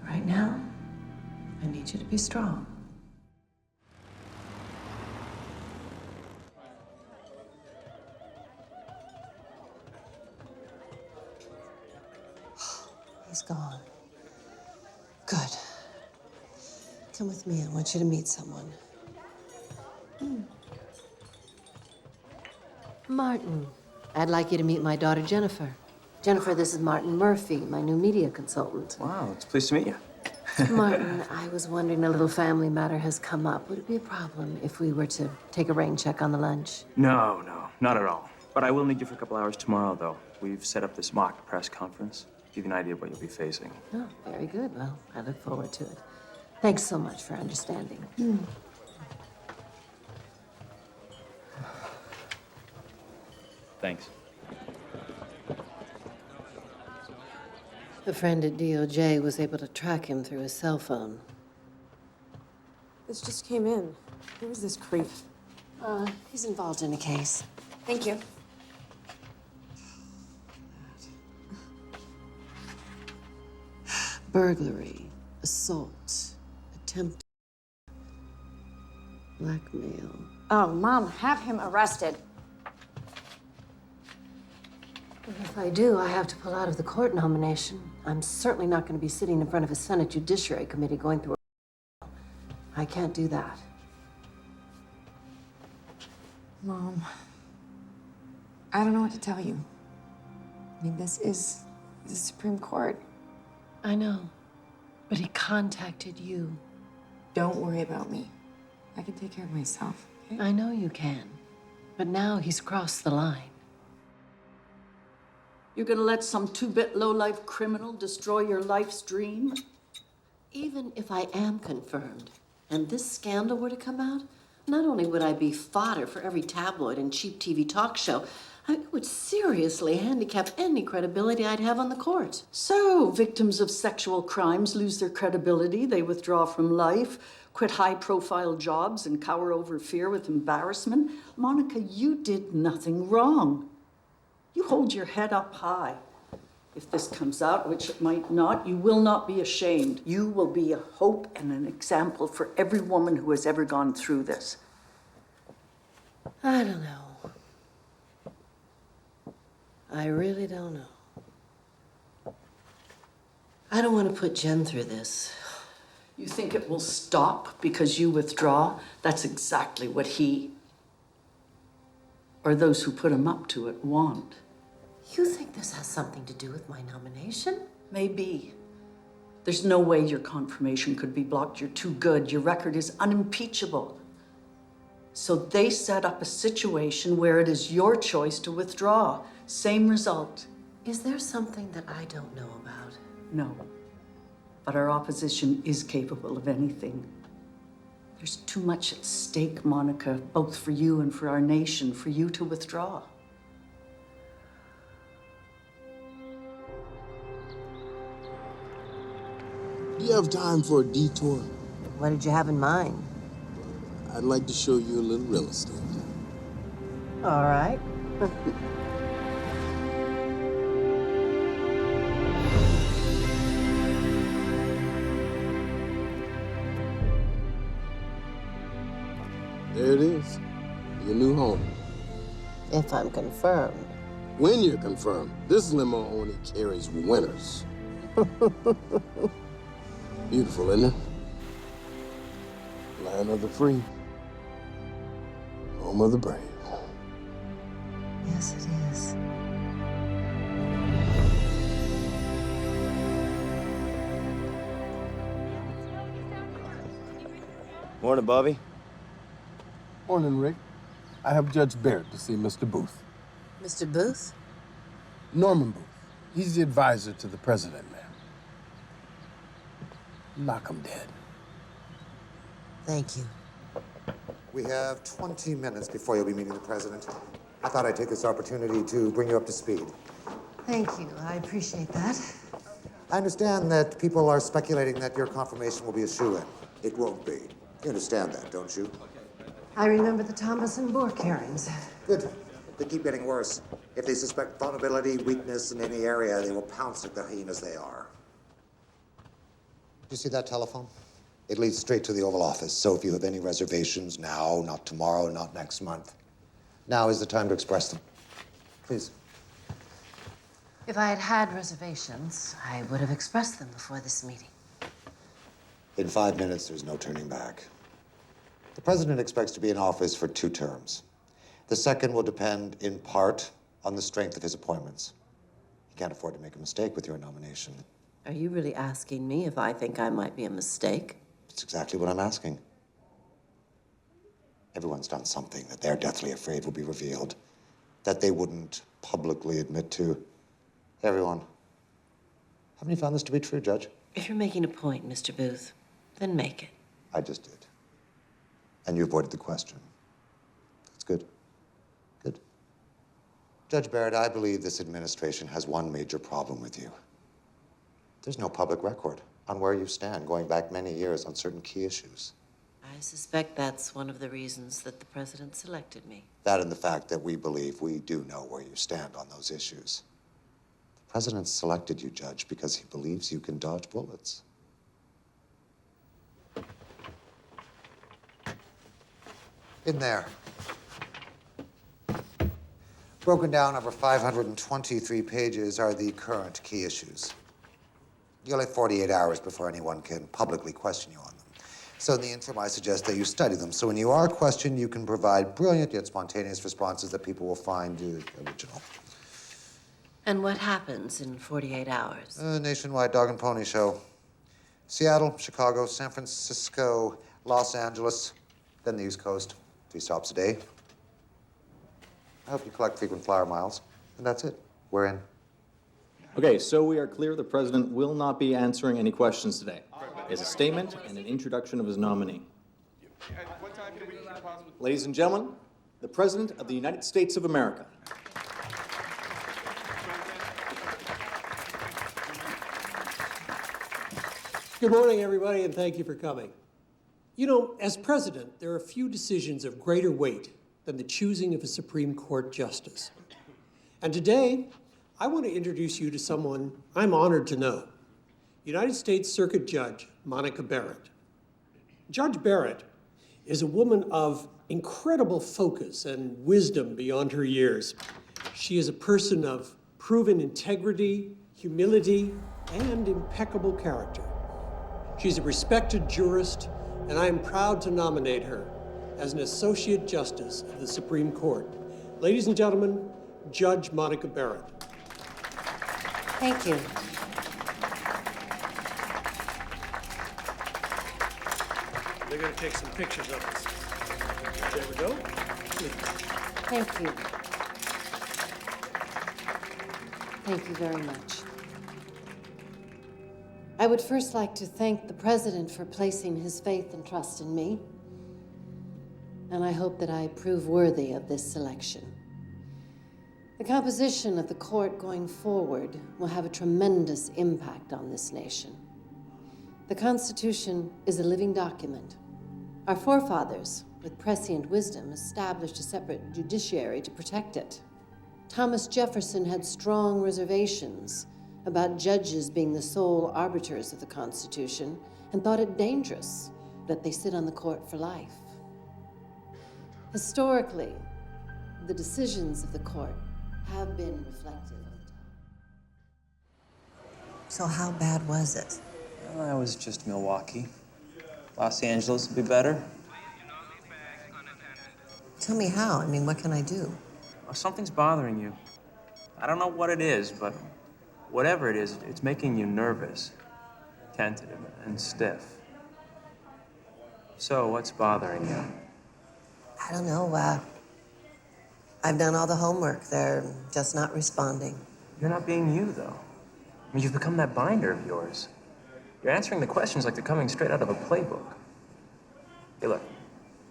H: Right now, I need you to be strong. He's gone. Good. Come with me. I want you to meet someone. Martin, I'd like you to meet my daughter, Jennifer. Jennifer, this is Martin Murphy, my new media consultant.
M: Wow, it's pleased to meet you.
H: Martin, I was wondering, a little family matter has come up. Would it be a problem if we were to take a rain check on the lunch?
M: No, not at all. But I will need you for a couple hours tomorrow, though. We've set up this mock press conference. Give you an idea of what you'll be facing.
H: Oh, very good. Well, I look forward to it. Thanks so much for understanding.
M: Thanks.
H: A friend at DOJ was able to track him through his cell phone.
D: This just came in. Who is this creep?
H: He's involved in a case.
D: Thank you.
H: Burglary, assault, attempted blackmail.
G: Oh, Mom, have him arrested.
H: If I do, I have to pull out of the court nomination. I'm certainly not going to be sitting in front of a Senate Judiciary Committee going through a... I can't do that.
D: Mom, I don't know what to tell you. I mean, this is the Supreme Court.
H: I know, but he contacted you.
D: Don't worry about me. I can take care of myself, okay?
H: I know you can, but now he's crossed the line.
C: You're gonna let some two-bit low-life criminal destroy your life's dream?
H: Even if I am confirmed, and this scandal were to come out, not only would I be fodder for every tabloid and cheap TV talk show, I would seriously handicap any credibility I'd have on the court.
C: So, victims of sexual crimes lose their credibility, they withdraw from life, quit high-profile jobs, and cower over fear with embarrassment. Monica, you did nothing wrong. You hold your head up high. If this comes out, which it might not, you will not be ashamed. You will be a hope and an example for every woman who has ever gone through this.
H: I don't know. I really don't know. I don't want to put Jen through this.
C: You think it will stop because you withdraw? That's exactly what he, or those who put him up to it, want.
H: You think this has something to do with my nomination?
C: Maybe. There's no way your confirmation could be blocked. You're too good. Your record is unimpeachable. So they set up a situation where it is your choice to withdraw. Same result.
H: Is there something that I don't know about?
C: No. But our opposition is capable of anything. There's too much at stake, Monica, both for you and for our nation, for you to withdraw.
Q: Do you have time for a detour?
H: What did you have in mind?
Q: I'd like to show you a little real estate.
H: All right.
Q: There it is, your new home.
H: If I'm confirmed.
Q: When you're confirmed, this limo only carries winners. Beautiful, isn't it? Land of the free. Home of the brave.
H: Yes, it is.
M: Morning, Bobby.
Q: Morning, Rick. I have Judge Barrett to see Mr. Booth.
H: Mr. Booth?
Q: Norman Booth. He's the advisor to the president, ma'am. Knock him dead.
H: Thank you.
R: We have 20 minutes before you'll be meeting the president. I thought I'd take this opportunity to bring you up to speed.
H: Thank you. I appreciate that.
R: I understand that people are speculating that your confirmation will be a shoo-in. It won't be. You understand that, don't you?
A: I remember the Thomas and Bourke hearings.
R: Good. They keep getting worse. If they suspect vulnerability, weakness in any area, they will pounce like the hyenas they are. Do you see that telephone? It leads straight to the Oval Office, so if you have any reservations now, not tomorrow, not next month, now is the time to express them. Please.
A: If I had had reservations, I would have expressed them before this meeting.
R: In 5 minutes, there's no turning back. The president expects to be in office for 2 terms. The second will depend, in part, on the strength of his appointments. He can't afford to make a mistake with your nomination.
H: Are you really asking me if I think I might be a mistake?
R: That's exactly what I'm asking. Everyone's done something that they're deathly afraid will be revealed, that they wouldn't publicly admit to. Everyone. Haven't you found this to be true, Judge?
H: If you're making a point, Mr. Booth, then make it.
R: I just did. And you avoided the question. That's good. Good. Judge Barrett, I believe this administration has one major problem with you. There's no public record on where you stand, going back many years on certain key issues.
H: I suspect that's one of the reasons that the president selected me.
R: That and the fact that we believe we do know where you stand on those issues. The president selected you, Judge, because he believes you can dodge bullets. In there. Broken down over 523 pages are the current key issues. You'll have 48 hours before anyone can publicly question you on them. So in the interim, I suggest that you study them. So when you are questioned, you can provide brilliant yet spontaneous responses that people will find original.
H: And what happens in 48 hours?
R: A nationwide dog and pony show. Seattle, Chicago, San Francisco, Los Angeles, then the East Coast. 3 stops a day. I hope you collect frequent flyer miles. And that's it. We're in.
S: Okay, so we are clear the president will not be answering any questions today. Is a statement and an introduction of his nominee. Ladies and gentlemen, the President of the United States of America.
T: Good morning, everybody, and thank you for coming. You know, as president, there are few decisions of greater weight than the choosing of a Supreme Court justice. And today, I want to introduce you to someone I'm honored to know, United States Circuit Judge Monica Barrett. Judge Barrett is a woman of incredible focus and wisdom beyond her years. She is a person of proven integrity, humility, and impeccable character. She's a respected jurist, and I am proud to nominate her as an Associate Justice of the Supreme Court. Ladies and gentlemen, Judge Monica Barrett.
A: Thank you.
T: They're going to take some pictures of us. There we go. Please.
A: Thank you. Thank you very much. I would first like to thank the President for placing his faith and trust in me, and I hope that I prove worthy of this selection. The composition of the court going forward will have a tremendous impact on this nation. The Constitution is a living document. Our forefathers, with prescient wisdom, established a separate judiciary to protect it. Thomas Jefferson had strong reservations about judges being the sole arbiters of the Constitution and thought it dangerous that they sit on the court for life. Historically, the decisions of the court have been reflective of the time.
H: So how bad was it?
M: Well, that was just Milwaukee. Los Angeles would be better.
H: Tell me how. I mean, what can I do?
M: Well, something's bothering you. I don't know what it is, but whatever it is, it's making you nervous, tentative, and stiff. So, what's bothering you?
H: I don't know. I've done all the homework. They're just not responding.
M: You're not being you, though. I mean, you've become that binder of yours. You're answering the questions like they're coming straight out of a playbook. Hey, look.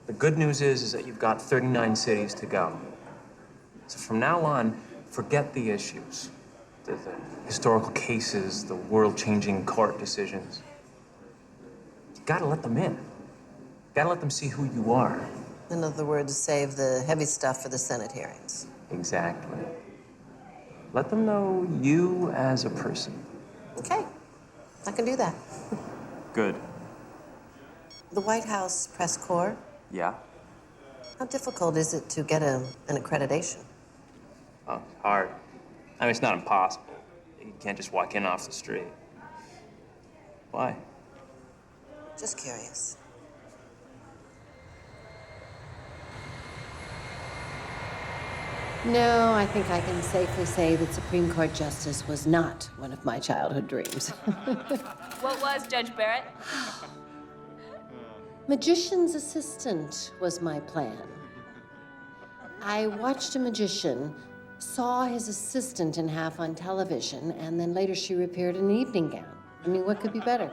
M: The good news is that you've got 39 cities to go. So from now on, forget the issues. The historical cases, the world-changing court decisions. You gotta let them in. You gotta let them see who you are.
H: In other words, save the heavy stuff for the Senate hearings.
M: Exactly. Let them know you as a person.
H: Okay, I can do that.
M: Good.
H: The White House press corps,
M: Yeah?
H: how difficult is it to get an accreditation?
M: Oh, hard. I mean, it's not impossible. You can't just walk in off the street. Why?
H: Just curious.
A: No, I think I can safely say that Supreme Court justice was not one of my childhood dreams.
J: What was, Judge Barrett?
A: Magician's assistant was my plan. I watched a magician, saw his assistant in half on television, and then later she reappeared in an evening gown. I mean, what could be better?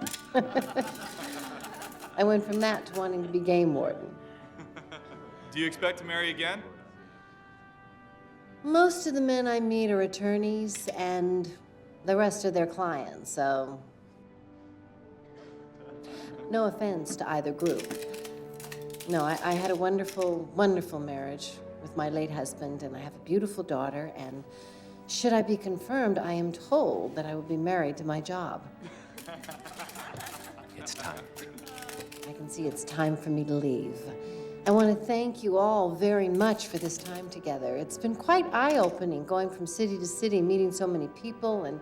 A: I went from that to wanting to be game warden.
O: Do you expect to marry again?
A: Most of the men I meet are attorneys, and the rest are their clients, so no offense to either group. No, I had a wonderful, wonderful marriage with my late husband, and I have a beautiful daughter, and should I be confirmed, I am told that I will be married to my job.
M: It's time.
A: I can see it's time for me to leave. I want to thank you all very much for this time together. It's been quite eye-opening going from city to city, meeting so many people, and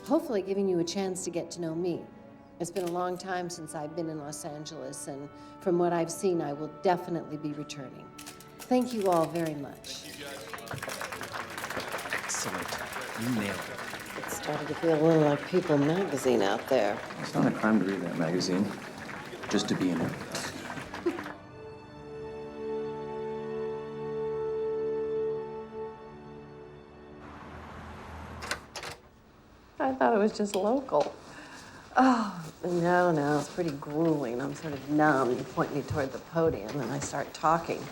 A: hopefully giving you a chance to get to know me. It's been a long time since I've been in Los Angeles, and from what I've seen, I will definitely be returning. Thank you all very much.
M: Excellent. You nailed it.
A: It's starting to feel a little like People magazine out there.
M: It's not a crime to read that magazine, just to be in it.
A: I thought it was just local. Oh, no, it's pretty grueling. I'm sort of numb. You point me toward the podium and I start talking.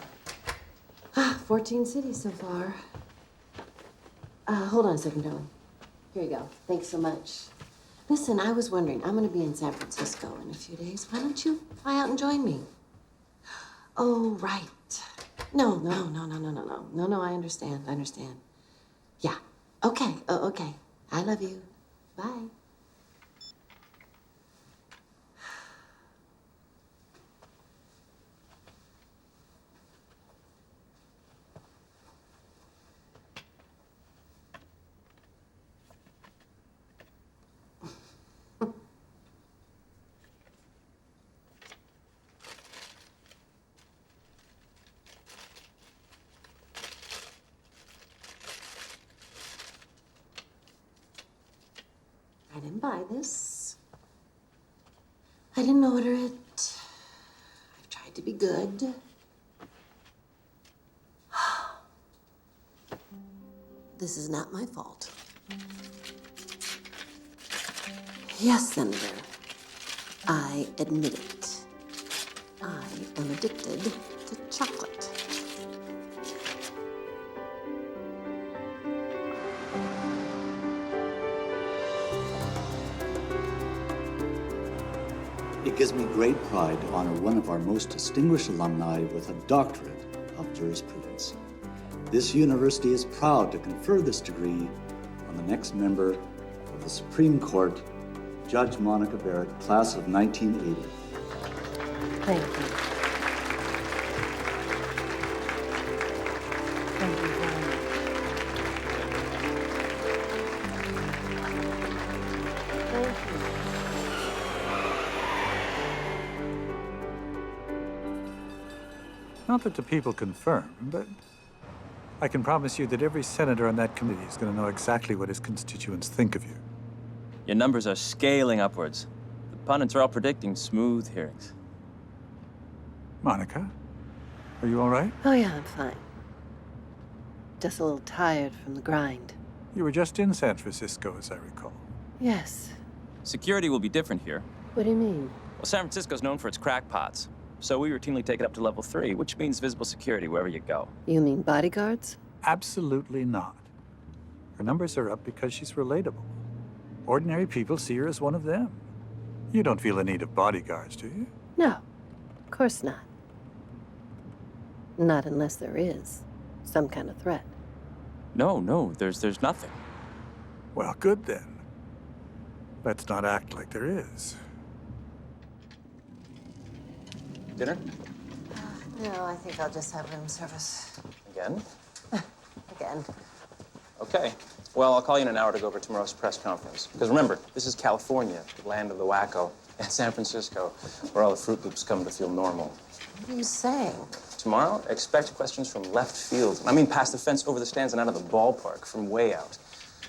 A: 14 cities so far. Hold on a second, darling. Here you go. Thanks so much. Listen, I was wondering, I'm gonna be in San Francisco in a few days. Why don't you fly out and join me? Oh, right. No, I understand. Yeah, okay, okay. I love you. Bye. I didn't buy this. I didn't order it. I've tried to be good. This is not my fault. Yes, Senator. I admit it. I am addicted to chocolate.
U: It gives me great pride to honor one of our most distinguished alumni with a doctorate of jurisprudence. This university is proud to confer this degree on the next member of the Supreme Court, Judge Monica Barrett, class of 1980.
A: Thank you. Thank you very much. Thank you.
K: Not that the people confirm, but I can promise you that every senator on that committee is going to know exactly what his constituents think of you.
V: Your numbers are scaling upwards. The pundits are all predicting smooth hearings.
K: Monica, are you all right?
A: Oh, yeah, I'm fine. Just a little tired from the grind.
K: You were just in San Francisco, as I recall.
A: Yes.
B: Security will be different here.
A: What do you mean?
B: Well, San Francisco's known for its crackpots. So we routinely take it up to level 3, which means visible security wherever you go.
A: You mean bodyguards?
K: Absolutely not. Her numbers are up because she's relatable. Ordinary people see her as one of them. You don't feel the need of bodyguards, do you?
A: No, of course not. Not unless there is some kind of threat.
B: No, there's nothing.
K: Well, good then. Let's not act like there is.
M: Dinner?
A: No, I think I'll just have room service.
M: Again?
A: Again.
M: Okay. Well, I'll call you in an hour to go over tomorrow's press conference. Because remember, this is California, the land of the wacko, and San Francisco, where all the Fruit Loops come to feel normal.
A: What are you saying?
M: Tomorrow, expect questions from left field. I mean, past the fence, over the stands, and out of the ballpark, from way out.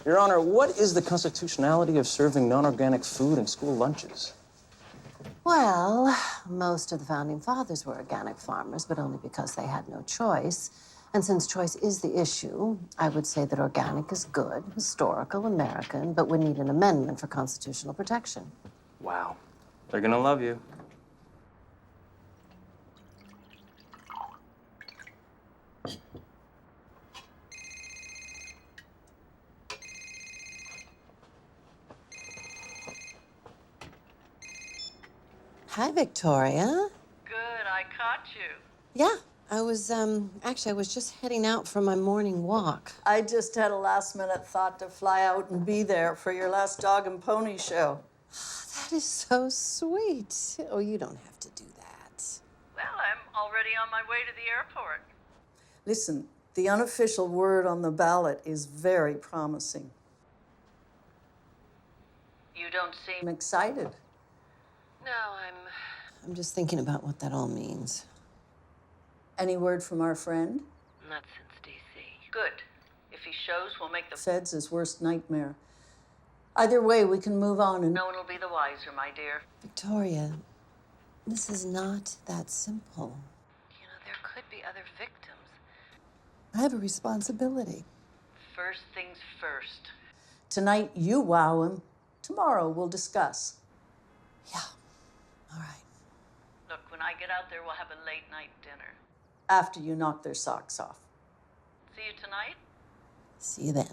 M: Your Honor, what is the constitutionality of serving non-organic food in school lunches?
A: Well, most of the founding fathers were organic farmers, but only because they had no choice. And since choice is the issue, I would say that organic is good, historical, American, but would need an amendment for constitutional protection.
M: Wow. They're gonna love you.
A: Hi, Victoria.
V: Good, I caught you.
A: Yeah, I was just heading out for my morning walk.
C: I just had a last-minute thought to fly out and be there for your last dog and pony show.
A: That is so sweet. Oh, you don't have to do that.
V: Well, I'm already on my way to the airport.
C: Listen, the unofficial word on the ballot is very promising.
V: You don't seem
C: I'm excited.
V: No,
A: I'm just thinking about what that all means.
C: Any word from our friend?
V: not since D.C. Good. If he shows, we'll make the
C: Fed's his worst nightmare. Either way, we can move on and...
V: No one will be the wiser, my dear.
A: Victoria, this is not that simple.
V: You know, there could be other victims.
A: I have a responsibility.
V: First things first.
C: Tonight, you wow him. Tomorrow, we'll discuss.
V: Look, when I get out there, we'll have a late night dinner.
C: After you knock their socks off.
V: See you tonight?
A: See you then.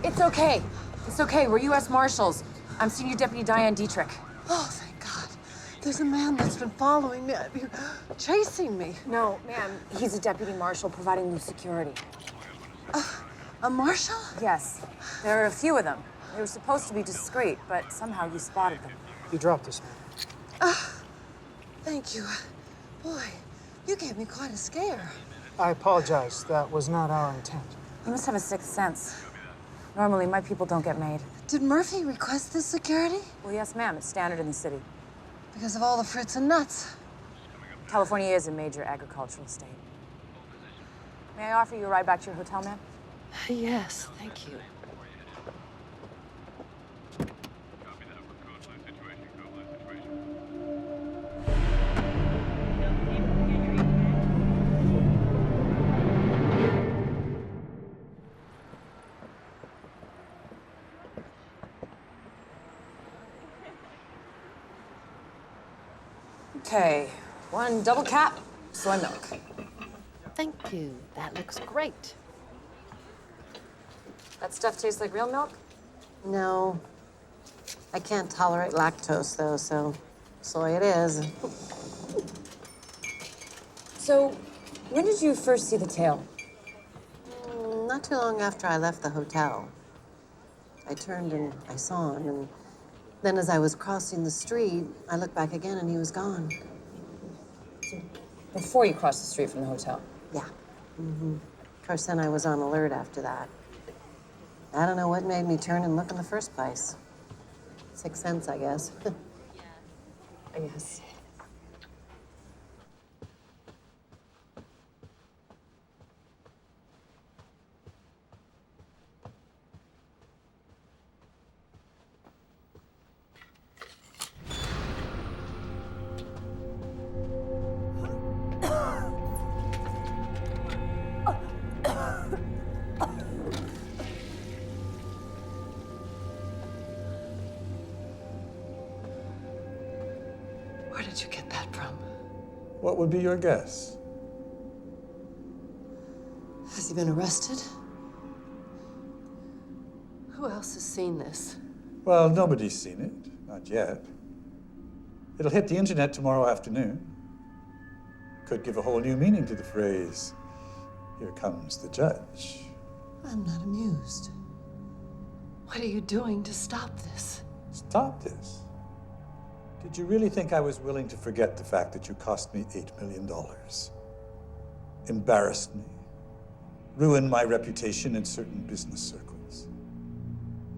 W: It's okay. It's okay. We're U.S. Marshals. I'm Senior Deputy Diane Dietrich.
A: Oh, thank God. There's a man that's been following me, chasing me.
W: No, ma'am. He's a deputy marshal providing you security.
A: A marshal?
W: Yes. There are a few of them. They were supposed to be discreet, but somehow you spotted them.
X: You dropped this man.
A: Thank you. Boy, you gave me quite a scare.
X: I apologize. That was not our intent.
W: You must have a sixth sense. Normally, my people don't get made.
A: Did Murphy request this security?
W: Well, yes, ma'am. It's standard in the city.
A: Because of all the fruits and nuts.
W: California is a major agricultural state. May I offer you a ride back to your hotel, ma'am?
A: Yes, thank you.
W: Okay, 1 double cap soy milk.
A: Thank you. That looks great.
W: That stuff tastes like real milk?
A: No. I can't tolerate lactose, though, so soy it is.
W: So, when did you first see the tail?
A: Not too long after I left the hotel. I turned and I saw him, and then as I was crossing the street, I looked back again and he was gone.
W: Before you crossed the street from the hotel?
A: Yeah. Of course, then I was on alert after that. I don't know what made me turn and look in the first place. Sixth sense, I guess.
W: I guess.
A: Where did you get that from?
K: What would be your guess?
A: Has he been arrested? Who else has seen this?
K: Well, nobody's seen it. Not yet. It'll hit the internet tomorrow afternoon. Could give a whole new meaning to the phrase, "Here comes the judge."
A: I'm not amused. What are you doing to stop this?
K: Stop this? Did you really think I was willing to forget the fact that you cost me $8 million? Embarrassed me? Ruined my reputation in certain business circles?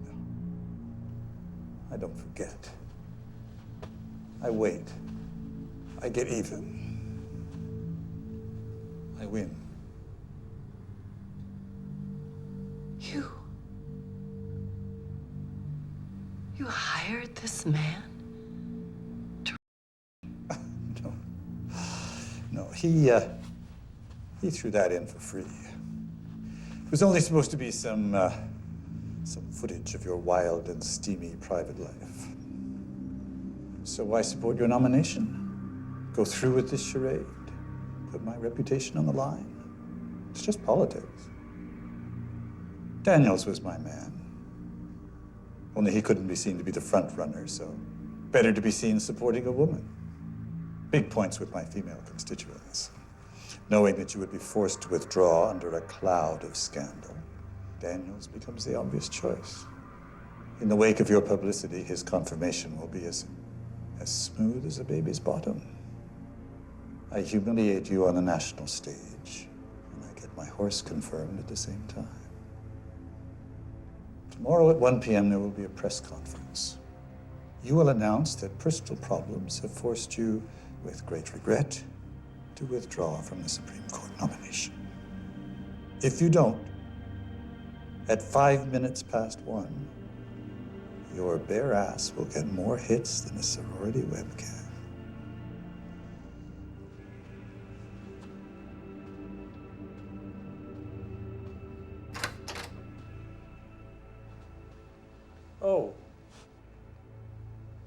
K: No. I don't forget. I wait. I get even. I win.
A: You hired this man?
K: No, he threw that in for free. It was only supposed to be some footage of your wild and steamy private life. So I support your nomination. Go through with this charade. Put my reputation on the line. It's just politics. Daniels was my man. Only he couldn't be seen to be the front runner, so better to be seen supporting a woman. Big points with my female constituents. Knowing that you would be forced to withdraw under a cloud of scandal, Daniels becomes the obvious choice. In the wake of your publicity, his confirmation will be as smooth as a baby's bottom. I humiliate you on a national stage, and I get my horse confirmed at the same time. Tomorrow at 1 p.m. there will be a press conference. You will announce that personal problems have forced you, with great regret, to withdraw from the Supreme Court nomination. If you don't, at 5 minutes past 1, your bare ass will get more hits than a sorority webcam. Oh,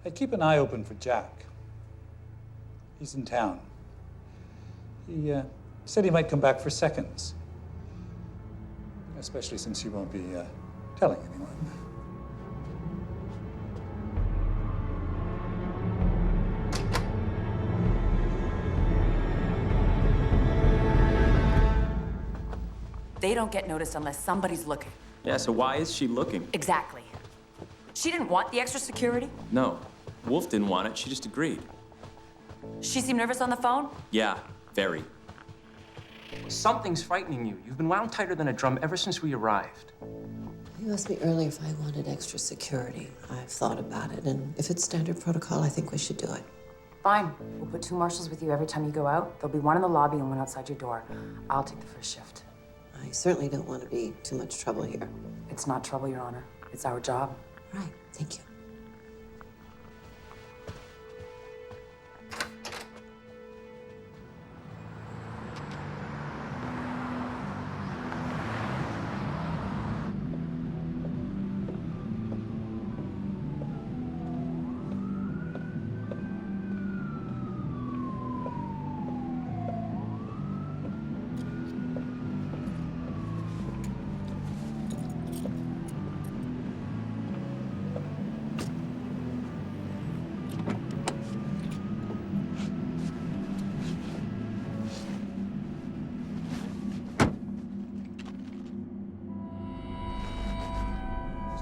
K: I'd keep an eye open for Jack. He's in town. He said he might come back for seconds, especially since you won't be telling anyone.
W: They don't get noticed unless somebody's looking.
B: Yeah, so why is she looking?
W: Exactly. She didn't want the extra security.
B: No, Wolf didn't want it. She just agreed.
W: She seemed nervous on the phone.
B: Yeah, very.
M: Something's frightening you. You've been wound tighter than a drum ever since we arrived.
A: You asked me earlier if I wanted extra security. I've thought about it, and if it's standard protocol, I think we should do it.
W: Fine. We'll put 2 marshals with you every time you go out. There'll be 1 in the lobby and 1 outside your door. I'll take the first shift.
A: I certainly don't want to be too much trouble here.
W: It's not trouble, Your Honor. It's our job.
A: Right. Thank you.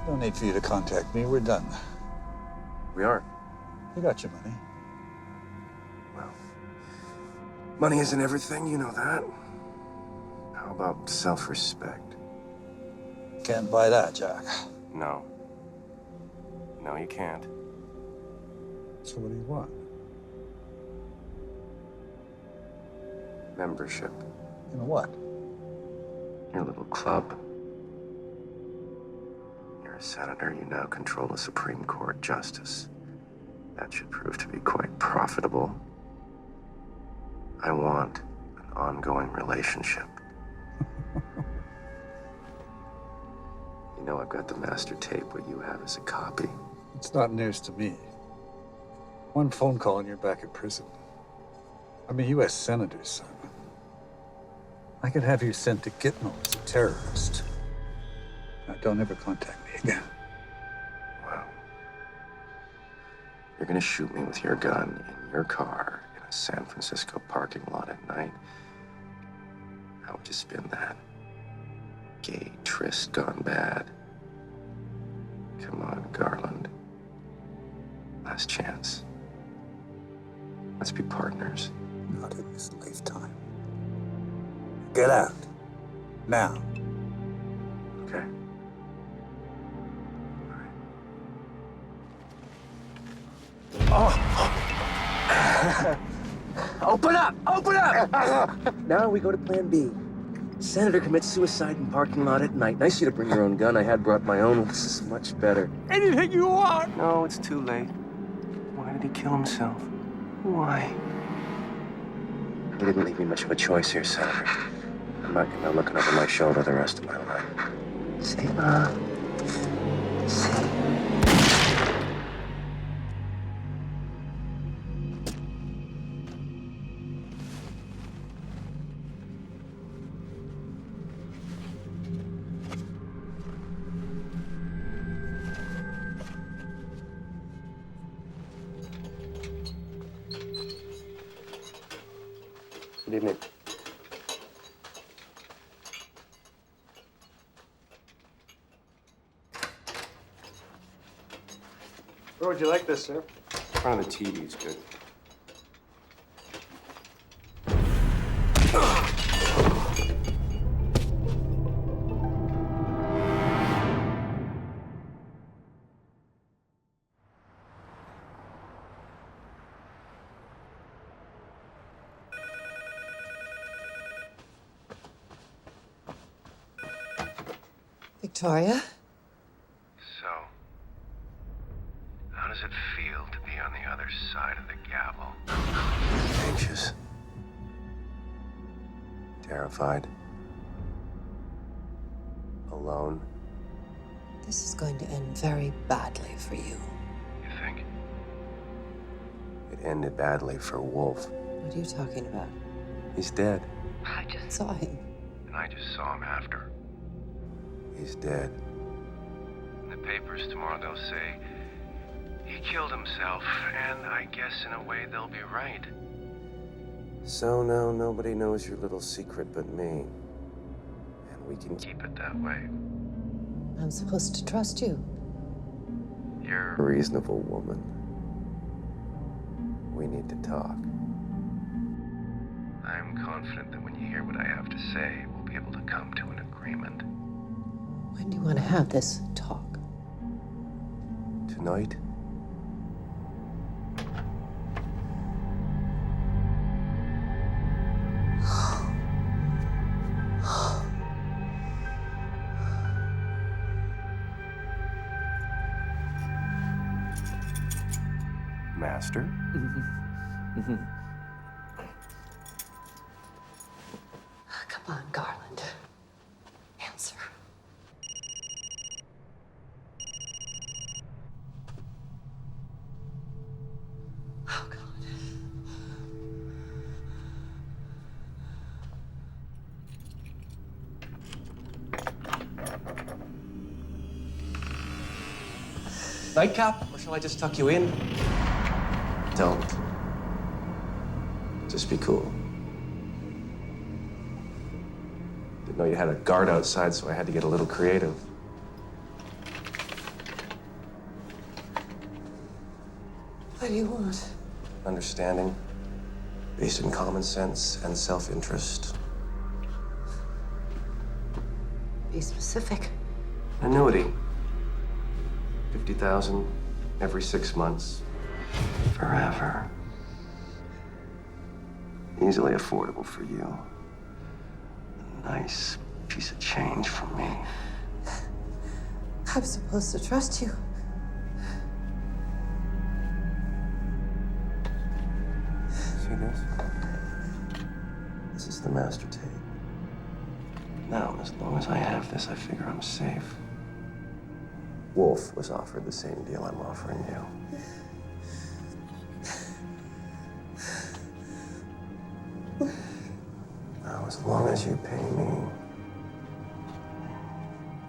K: No need for you to contact me. We're done.
I: We are.
K: You got your money.
I: Money isn't everything, you know that. How about self-respect?
K: Can't buy that, Jack.
I: No. No, you can't.
K: So what do you want?
I: Membership.
K: In what?
I: Your little club. You're a senator. You now control a Supreme Court justice. That should prove to be quite profitable. I want an ongoing relationship. You know I've got the master tape. What you have is a copy.
K: It's not news to me. One phone call and you're back in prison. I'm a U.S. senator, son. I could have you sent to Gitmo as a terrorist. Now, don't ever contact me again.
I: Wow. You're gonna shoot me with your gun in your car in a San Francisco parking lot at night? How would you spin that? Gay tryst gone bad. Come on, Garland. Last chance. Let's be partners.
K: Not in this lifetime. Get out. Now.
I: Okay. Open up! Open up! Now we go to plan B. Senator commits suicide in parking lot at night. Nice of you to bring your own gun. I had brought my own. This is much better.
K: Anything you want!
I: No, it's too late. Why did he kill himself? Why? He didn't leave me much of a choice here, Senator. I'm not gonna look over my shoulder the rest of my life. See, Ma? See? Good evening.
K: Where would you like this, sir?
I: In front of the TV is good.
H: Victoria?
I: So, how does it feel to be on the other side of the gavel? Anxious. Terrified. Alone.
H: This is going to end very badly for you.
I: You think? It ended badly for Wolf.
H: What are you talking about?
I: He's dead.
H: I just saw him.
I: And I just saw him after. He's dead. In the papers tomorrow they'll say he killed himself, and I guess in a way they'll be right. So now nobody knows your little secret but me. And we can keep it that way.
H: I'm supposed to trust you.
I: You're a reasonable woman. We need to talk. I'm confident that when you hear what I have to say, we'll be able to come to an agreement.
H: When do you want to have this talk?
I: Tonight? Master?
H: Come on, Garland. Answer. Oh, God.
I: Nightcap? Or shall I just tuck you in? Don't. Just be cool. Didn't know you had a guard outside, so I had to get a little creative.
H: What do you want?
I: Understanding, based in common sense and self-interest.
H: Be specific.
I: Annuity. 50,000 every 6 months. Forever. Easily affordable for you. A nice piece of change for me.
H: I'm supposed to trust you.
I: See this? This is the master tape. Now, as long as I have this, I figure I'm safe. Wolf was offered the same deal I'm offering you. Now, as long as you pay me,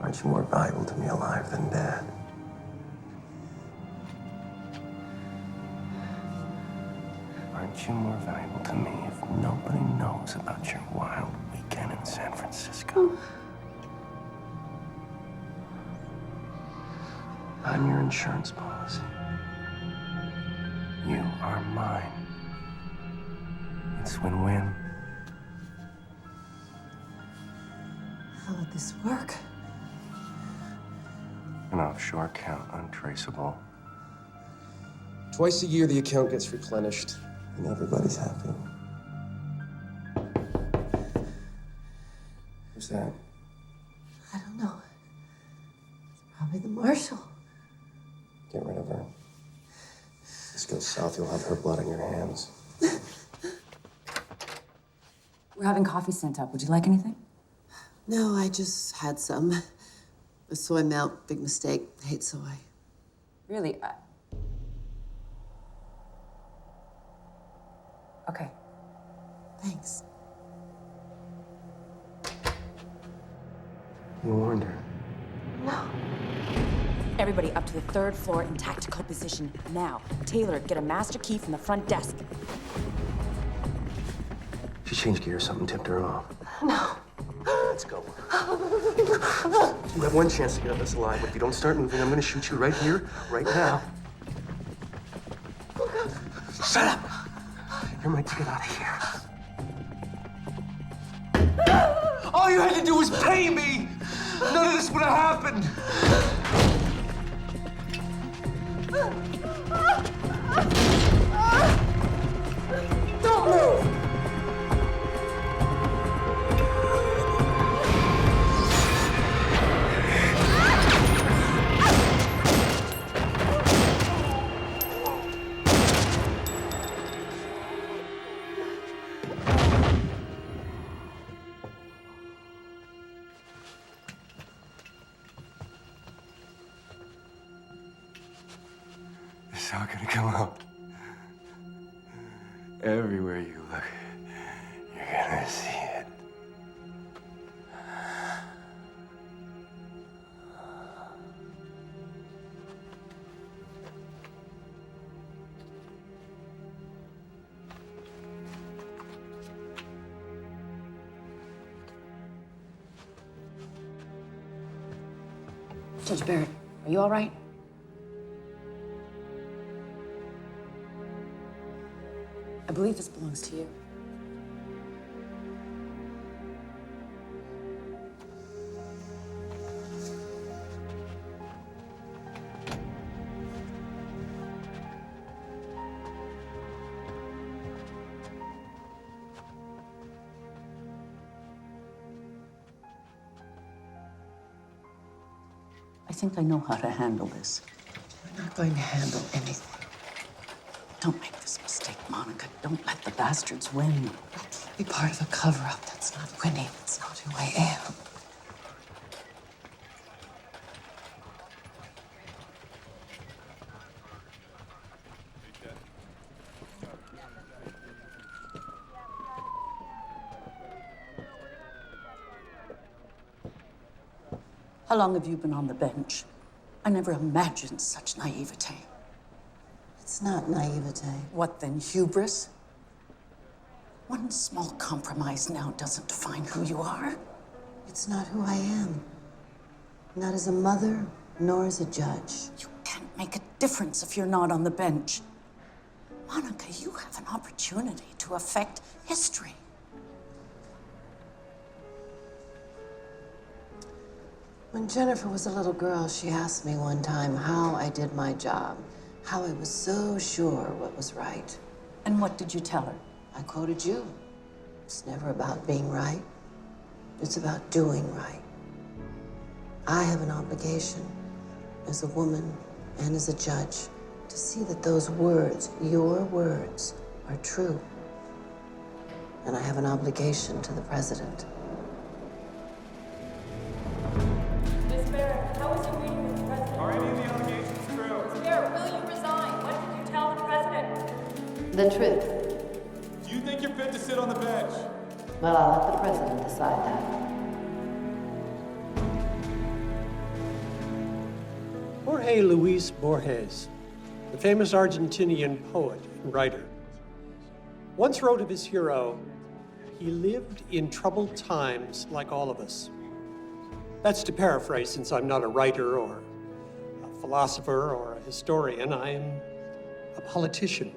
I: aren't you more valuable to me alive than dead? Aren't you more valuable to me if nobody knows about your wild weekend in San Francisco? I'm your insurance policy. You are mine. It's win-win.
H: How would this work?
I: An offshore account, untraceable. Twice a year, the account gets replenished, and everybody's happy. Who's that?
H: I don't know. It's probably the marshal.
I: Get rid of her. This goes south, you'll have her blood on your hands.
W: We're having coffee sent up. Would you like anything?
H: No, I just had some. A soy milk, big mistake. I hate soy.
W: Really? Okay.
H: Thanks.
I: You warned her.
H: No.
W: Everybody up to the 3rd floor in tactical position now. Taylor, get a master key from the front desk.
I: She changed gears, something tipped her off.
H: No.
I: Let's go. You have one chance to get out of this alive, but if you don't start moving, I'm gonna shoot you right here, right now. Shut up! You're my ticket out of here. All you had to do was pay me! None of this would have happened!
H: Don't move!
I: It's all gonna come out. Everywhere you look, you're gonna see it.
W: Judge Barrett, are you all right? I believe this belongs to you. I think I know how to handle this.
H: You're not going to handle anything.
W: Don't make this mistake, Monica. Don't let the bastards win.
H: Be part of a cover-up. That's not winning. It's not who I am.
W: How long have you been on the bench? I never imagined such naivete.
H: It's not naivete.
W: What then, hubris? One small compromise now doesn't define who you are.
H: It's not who I am. Not as a mother, nor as a judge.
W: You can't make a difference if you're not on the bench.
H: Monica, you have an opportunity to affect history. When Jennifer was a little girl, she asked me one time how I did my job, how I was so sure what was right.
C: And what did you tell her?
H: I quoted you. It's never about being right. It's about doing right. I have an obligation as a woman and as a judge to see that those words, your words, are true. And I have an obligation to the president.
E: Miss Barrett, how was your meeting with the president?
O: Are any of the allegations true?
E: Miss Barrett, will you resign? What did you tell the president?
A: The truth.
O: Do you think you're fit to sit on the bench?
A: Well, I'll let the president decide that.
T: Jorge Luis Borges, the famous Argentinian poet and writer, once wrote of his hero, "He lived in troubled times like all of us." That's to paraphrase, since I'm not a writer or a philosopher or a historian. I am a politician.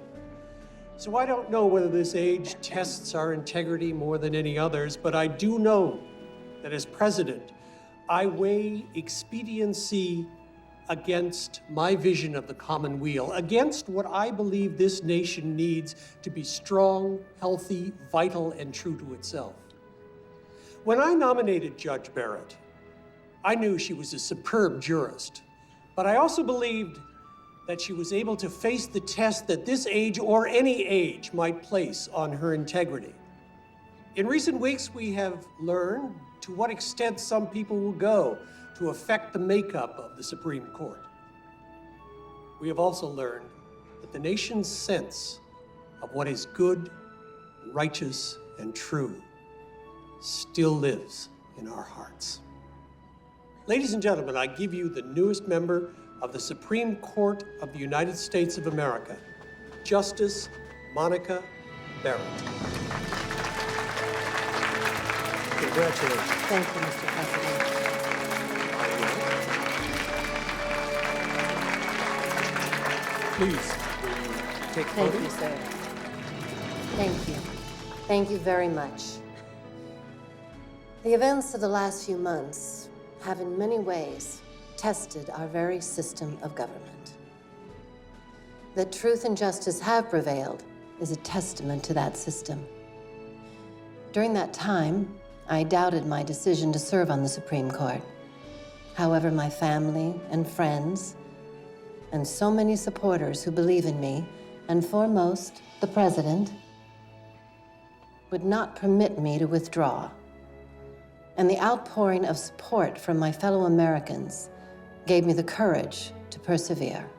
T: So I don't know whether this age tests our integrity more than any others, but I do know that as president, I weigh expediency against my vision of the common weal, against what I believe this nation needs to be strong, healthy, vital, and true to itself. When I nominated Judge Barrett, I knew she was a superb jurist, but I also believed that she was able to face the test that this age or any age might place on her integrity. In recent weeks, we have learned to what extent some people will go to affect the makeup of the Supreme Court. We have also learned that the nation's sense of what is good, righteous, and true still lives in our hearts. Ladies and gentlemen, I give you the newest member of the Supreme Court of the United States of America, Justice Monica Barrett. Congratulations.
A: Thank you, Mr. President.
T: Please, will you take
A: Thank
T: photos?
A: you, sir. Thank you. Thank you very much. The events of the last few months have in many ways tested our very system of government. That truth and justice have prevailed is a testament to that system. During that time, I doubted my decision to serve on the Supreme Court. However, my family and friends, and so many supporters who believe in me, and foremost, the president, would not permit me to withdraw. And the outpouring of support from my fellow Americans gave me the courage to persevere.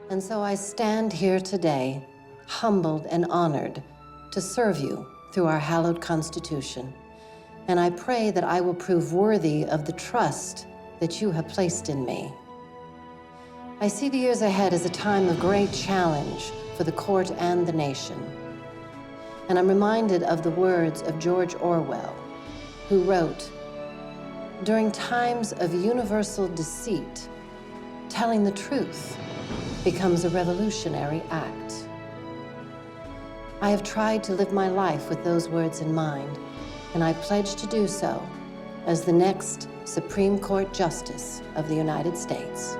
A: And so I stand here today, humbled and honored to serve you through our hallowed Constitution. And I pray that I will prove worthy of the trust that you have placed in me. I see the years ahead as a time of great challenge for the court and the nation. And I'm reminded of the words of George Orwell, who wrote, "During times of universal deceit, telling the truth becomes a revolutionary act." I have tried to live my life with those words in mind, and I pledge to do so as the next Supreme Court Justice of the United States.